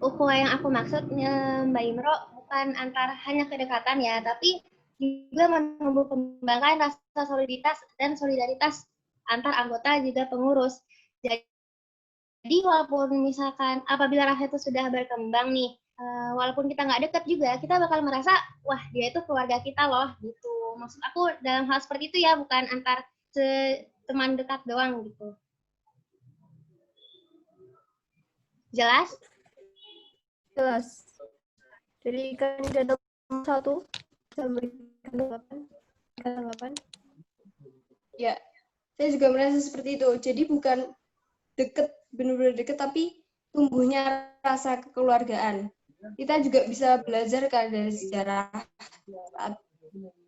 ukhuwah yang aku maksud Mbak Imro bukan hanya kedekatan ya, tapi juga menumbuh kembangkan rasa soliditas dan solidaritas antar anggota juga pengurus. Jadi walaupun misalkan apabila rasa itu sudah berkembang nih, walaupun kita nggak deket juga, kita bakal merasa, wah dia itu keluarga kita loh, gitu. Maksud aku dalam hal seperti itu ya, bukan antar teman dekat doang gitu. Jelas? Jelas. Jadi kandidat nomor 1 bisa memberikan tanggapan. Ya, saya juga merasa seperti itu. Jadi bukan deket, benar-benar deket, tapi tumbuhnya rasa kekeluargaan. Kita juga bisa belajar kan dari sejarah. Saat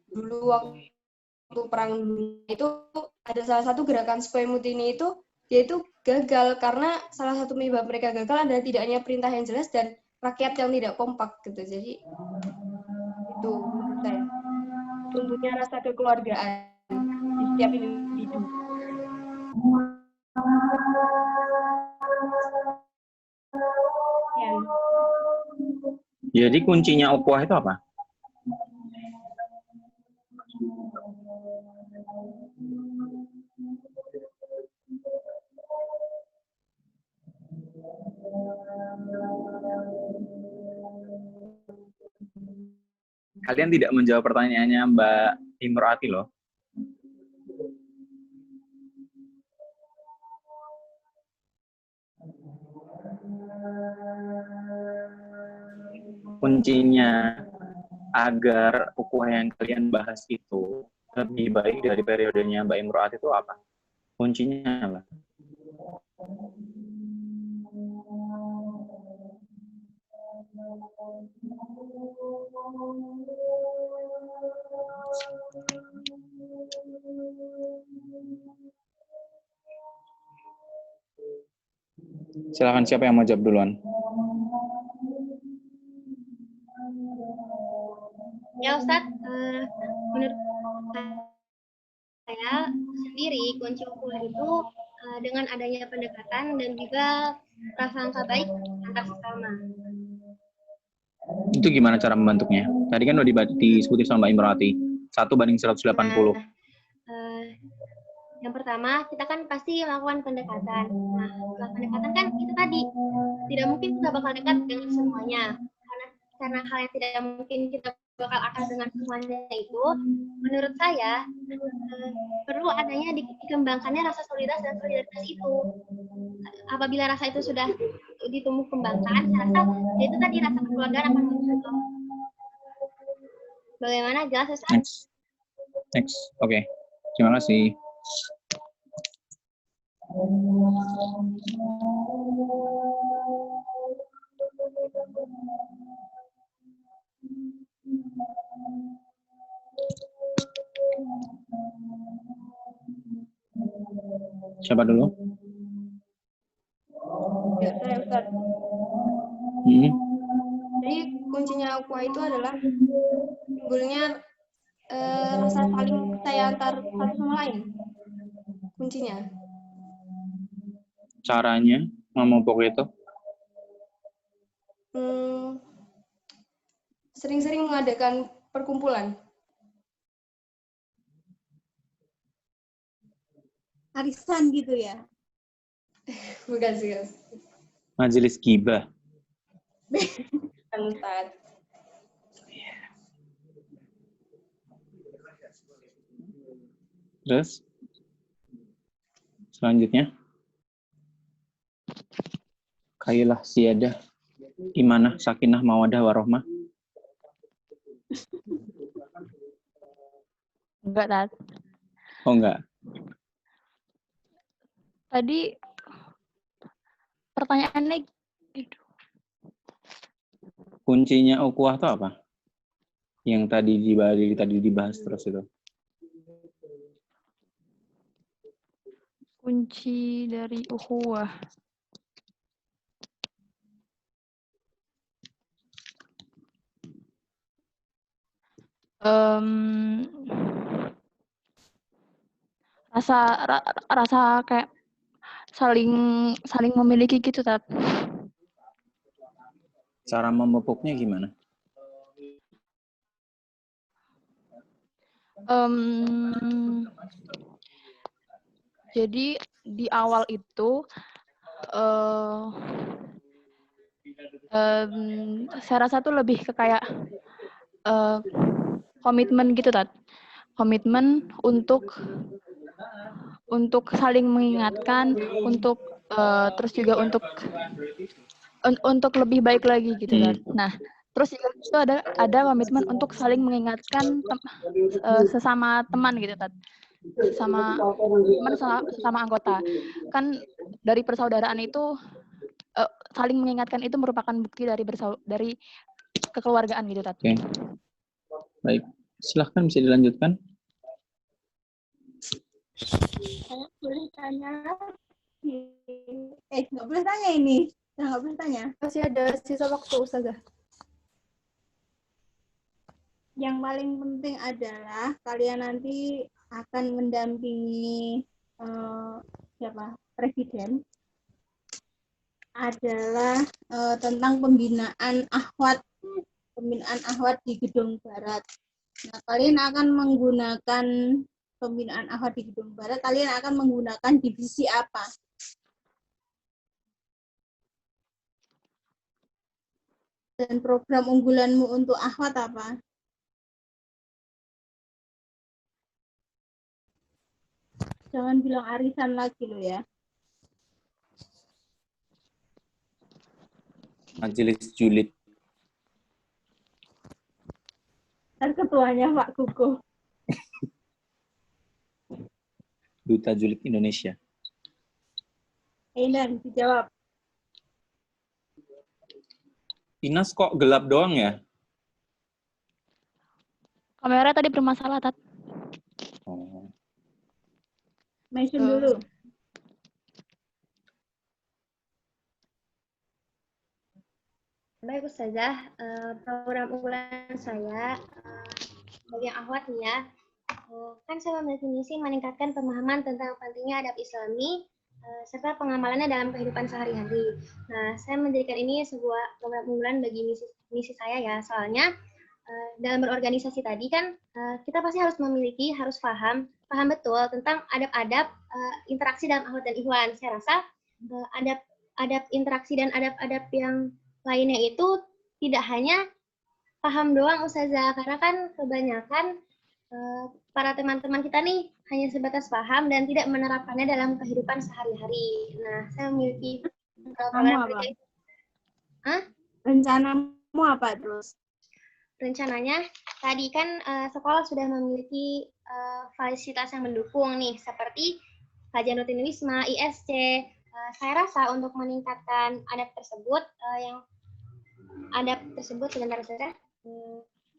dulu waktu perang dunia itu ada salah satu gerakan Supaya Mutini itu, dia itu gagal karena salah satu penyebab mereka gagal adalah tidak hanya perintah yang jelas dan rakyat yang tidak kompak gitu. Jadi itu menurut saya tumbuhnya rasa kekeluargaan di setiap individu. Jadi kuncinya ukhuwah itu apa? Kalian tidak menjawab pertanyaannya Mbak Imroati loh. Kuncinya agar ukhuwah yang kalian bahas itu lebih baik dari periodenya Mbak Imroati itu apa? Kuncinya apa? Silakan, siapa yang mau jawab duluan? Ya Ustadz, menurut saya sendiri kunci ukhuwah itu dengan adanya pendekatan dan juga prasangka baik antar sesama. Itu gimana cara membentuknya? Tadi kan udah disebutin sama Mbak Imrati. 1:180. Yang pertama, kita kan pasti melakukan pendekatan. Nah, setelah pendekatan kan itu tadi, tidak mungkin kita bakal dekat dengan semuanya. Karena hal yang tidak mungkin kita bakal akan dengan semuanya itu, menurut saya, perlu adanya dikembangkannya rasa solidaritas itu. Apabila rasa itu sudah ditumbuh kembangkan, saya rasa itu tadi rasa kekeluargaan akan muncul. Bagaimana, jelas Ustaz? Next. Oke. Terima kasih. Siapa dulu? Ya, saya Ustaz. Jadi kuncinya ukhuwah itu adalah timbulnya rasa saling percaya antar satu sama lain. Kuncinya. Caranya memupuk itu? Sering-sering mengadakan perkumpulan. Arisan gitu ya? Bukan sih, guys. Majelis ghibah. Ustaz. Terus? Selanjutnya? Kailah siyadah, imanah, sakinah, mawadah, warohmah. Enggak, Tat. Oh, enggak. Tadi pertanyaannya gitu. Kuncinya ukhuwah itu apa? Yang tadi dibahas terus itu. Kunci dari ukhuwah. Rasa kayak saling memiliki gitu, Tat. Cara memupuknya gimana? Jadi di awal itu saya rasa tuh lebih ke kayak komitmen gitu, Tat. Komitmen untuk saling mengingatkan, untuk terus juga untuk lebih baik lagi gitu, Tat. Nah, terus juga itu ada komitmen untuk saling mengingatkan sesama teman gitu, Tat. Sesama anggota. Kan dari persaudaraan itu saling mengingatkan itu merupakan bukti dari kekeluargaan gitu, Tat. Oke. Baik, silahkan bisa dilanjutkan. Saya boleh tanya? Nggak boleh tanya ini. Nggak boleh tanya. Masih ada sisa waktu, Ustazah. Yang paling penting adalah kalian nanti akan mendampingi siapa? Presiden. Adalah tentang pembinaan akhwat di Gedung Barat. Nah, kalian akan menggunakan pembinaan akhwat di Gedung Barat, kalian akan menggunakan divisi apa? Dan program unggulanmu untuk akhwat apa? Jangan bilang arisan lagi lo ya. Majelis julid. Dan ketuanya Pak Kuku. Duta Julid Indonesia. Inan, dijawab. Inas kok gelap doang ya? Kamera tadi bermasalah, Tat. Oh. Mention dulu. Baik Ustazah, program unggulan saya bagi akhwat ya, kan saya memiliki misi meningkatkan pemahaman tentang pentingnya adab Islami serta pengamalannya dalam kehidupan sehari-hari. Nah, saya menjadikan ini sebuah program unggulan bagi misi saya ya, soalnya dalam berorganisasi tadi kan kita pasti harus paham betul tentang adab-adab interaksi dalam akhwat dan ikhwan. Saya rasa adab interaksi dan adab-adab yang lainnya itu tidak hanya paham doang Ustazah, karena kan kebanyakan para teman-teman kita nih hanya sebatas paham dan tidak menerapkannya dalam kehidupan sehari-hari. Nah, saya memiliki program kerja itu. Rencanamu apa terus? Rencananya tadi kan sekolah sudah memiliki fasilitas yang mendukung nih, seperti kajian rutin Wisma, ISC. Saya rasa untuk meningkatkan adab tersebut, sebentar saja,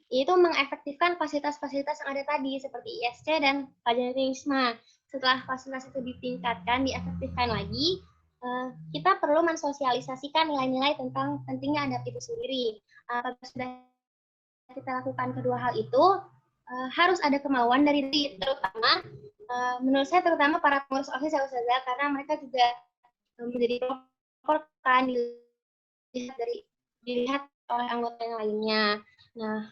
itu mengefektifkan fasilitas-fasilitas yang ada tadi seperti ISC dan kajian rutin Wisma. Setelah fasilitas itu ditingkatkan, diefektifkan lagi, kita perlu mensosialisasikan nilai-nilai tentang pentingnya adab itu sendiri. Apabila sudah kita lakukan kedua hal itu, harus ada kemauan dari terutama, menurut saya terutama para pengurus OSIS ya Ustazah, karena mereka juga menjadi pelopor kan dilihat oleh anggota yang lainnya. Nah,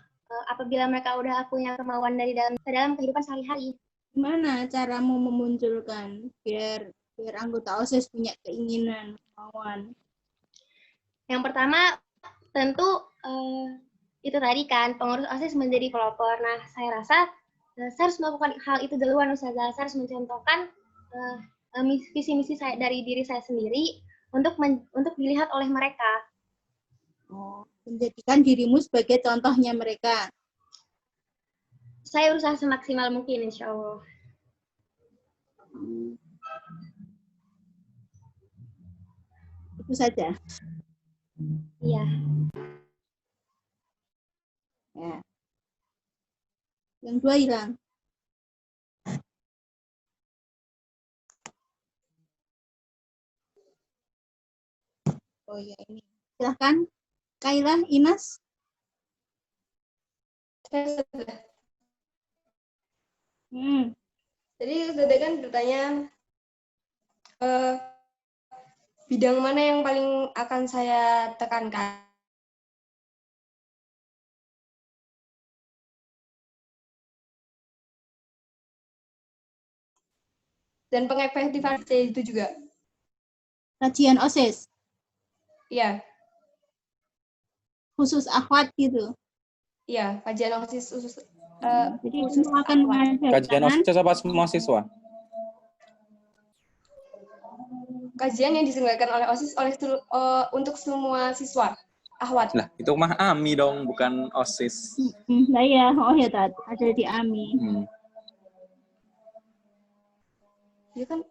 apabila mereka udah punya kemauan dari dalam kehidupan sehari-hari. Gimana caramu memunculkan biar anggota OSIS punya keinginan, kemauan? Yang pertama tentu itu tadi kan pengurus OSIS menjadi pelopor. Nah, saya rasa saya harus melakukan hal itu duluan Ustazah. Saya harus mencontohkan visi-misi saya dari diri saya sendiri untuk dilihat oleh mereka. Oh, menjadikan dirimu sebagai contohnya mereka. Saya berusaha semaksimal mungkin, insya Allah. Itu saja. Iya. Ya. Yang dua hilang. Oh ya ini. Silahkan. Kailah, Inas. Jadi Ustazah kan bertanya bidang mana yang paling akan saya tekankan. Dan pengefektifan itu juga. Kajian OSIS. Iya. Khusus akhwat gitu. Iya, kajian OSIS khusus. Jadi khusus akan mengajarkan. Kajian OSIS apa semua siswa? Kajian yang diselenggarakan oleh OSIS untuk semua siswa. Akhwat. Lah, itu mah AMI dong, bukan OSIS. Nah ya, oh ya ada di AMI. Ya kan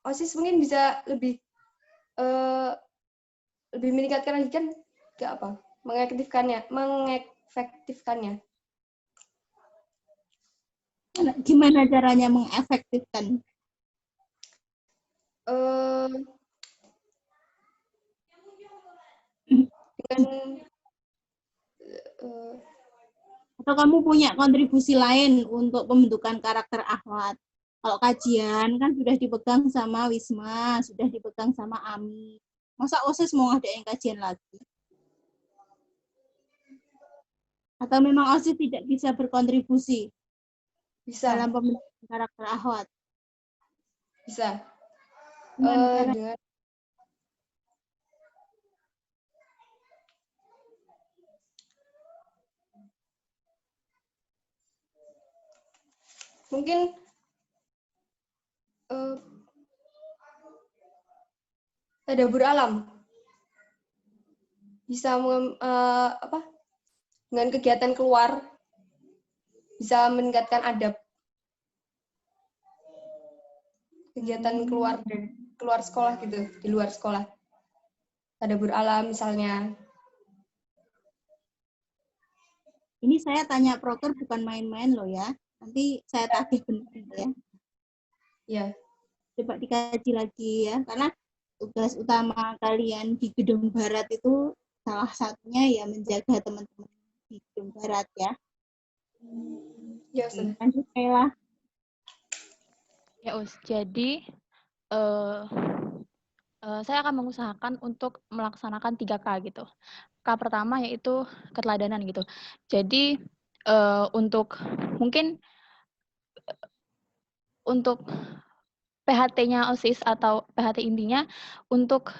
OSIS mungkin bisa lebih meningkatkan lagi kan mengefektifkannya. Gimana caranya mengefektifkan? Atau kamu punya kontribusi lain untuk pembentukan karakter akhwat? Kalau kajian kan sudah dipegang sama Wisma, sudah dipegang sama AMI. Masa OSIS mau ngadain kajian lagi? Atau memang OSIS tidak bisa berkontribusi dalam pembentukan karakter akhwat? Bisa. Mungkin tadabbur alam bisa dengan kegiatan keluar bisa meningkatkan adab. Kegiatan keluar sekolah gitu, di luar sekolah. Tadabbur alam misalnya. Ini saya tanya proker bukan main-main loh ya. Nanti saya tagih benar ya. Ya. Coba dikaji lagi ya, karena tugas utama kalian di Gedung Barat itu salah satunya ya menjaga teman-teman di Gedung Barat ya. Ya, Ustaz. Lanjut Kayla. Ya, Us. Jadi, saya akan mengusahakan untuk melaksanakan 3K gitu. K pertama yaitu keteladanan gitu. Jadi, untuk mungkin untuk PHT-nya OSIS atau PHT intinya untuk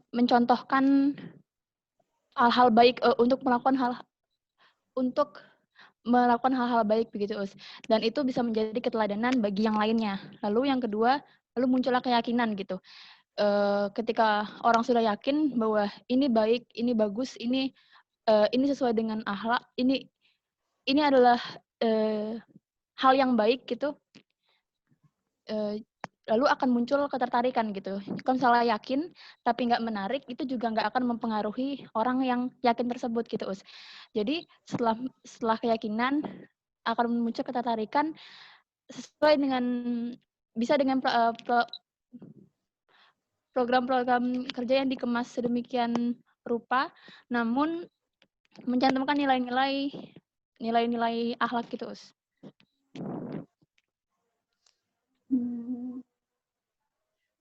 mencontohkan hal-hal baik, untuk melakukan hal-hal baik begitu, Us. Dan itu bisa menjadi keteladanan bagi yang lainnya. Lalu yang kedua, lalu muncullah keyakinan gitu. Ketika orang sudah yakin bahwa ini baik, ini bagus, ini sesuai dengan akhlak, ini adalah hal yang baik gitu, lalu akan muncul ketertarikan gitu. Kalau misalnya yakin tapi nggak menarik, itu juga nggak akan mempengaruhi orang yang yakin tersebut gitu, Us. Jadi setelah keyakinan akan muncul ketertarikan sesuai dengan bisa dengan program-program kerja yang dikemas sedemikian rupa, namun mencantumkan nilai-nilai akhlak gitu, Us.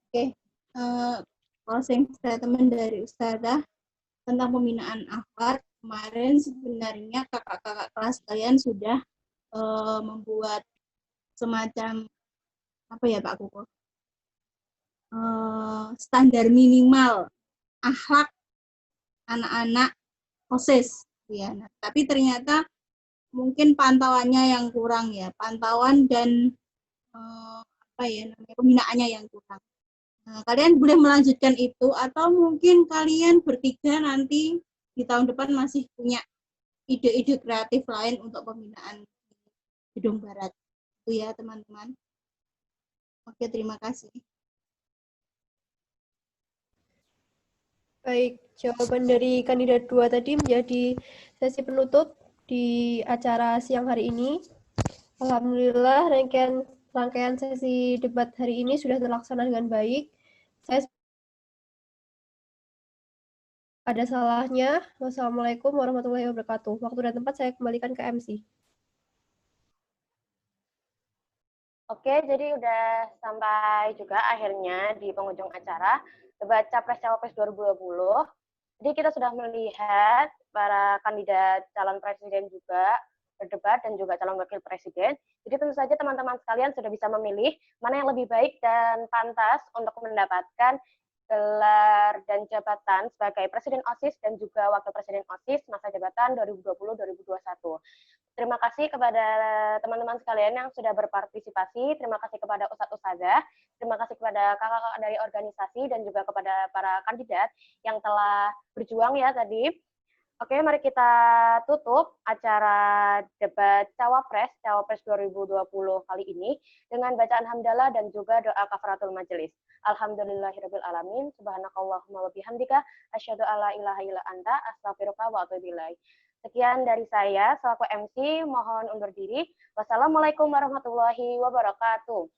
Oke, closing statement dari Ustazah tentang pembinaan akhlak. Kemarin sebenarnya kakak-kakak kelas kalian sudah membuat semacam apa ya Pak Kuko? Standar minimal akhlak anak-anak OSIS ya. Nah, tapi ternyata mungkin pantauannya yang kurang ya, pantauan dan pembinaannya yang kurang. Nah, kalian boleh melanjutkan itu atau mungkin kalian bertiga nanti di tahun depan masih punya ide-ide kreatif lain untuk pembinaan Gedung Barat. Itu ya teman-teman. Oke, terima kasih. Baik, jawaban dari kandidat 2 tadi menjadi sesi penutup di acara siang hari ini. Alhamdulillah rangkaian sesi debat hari ini sudah terlaksana dengan baik. Saya ada salahnya. Wassalamualaikum warahmatullahi wabarakatuh. Waktu dan tempat saya kembalikan ke MC. Oke, jadi udah sampai juga akhirnya di penghujung acara debat Capres-Cawapres 2020. Jadi kita sudah melihat para kandidat calon presiden juga berdebat dan juga calon wakil presiden. Jadi tentu saja teman-teman sekalian sudah bisa memilih mana yang lebih baik dan pantas untuk mendapatkan gelar dan jabatan sebagai Presiden OSIS dan juga Wakil Presiden OSIS masa jabatan 2020-2021. Terima kasih kepada teman-teman sekalian yang sudah berpartisipasi. Terima kasih kepada Ustadz Ustazah. Terima kasih kepada kakak-kakak dari organisasi dan juga kepada para kandidat yang telah berjuang ya tadi. Oke, mari kita tutup acara debat Cawapres 2020 kali ini dengan bacaan hamdalah dan juga doa kafaratul majelis. Alhamdulillahirabbil alamin, subhanakallahumma wa bihamdika, asyhadu alla ilaha illa anta, astaghfiruka wa atubu ilaik. Sekian dari saya selaku MC, mohon undur diri. Wassalamualaikum warahmatullahi wabarakatuh.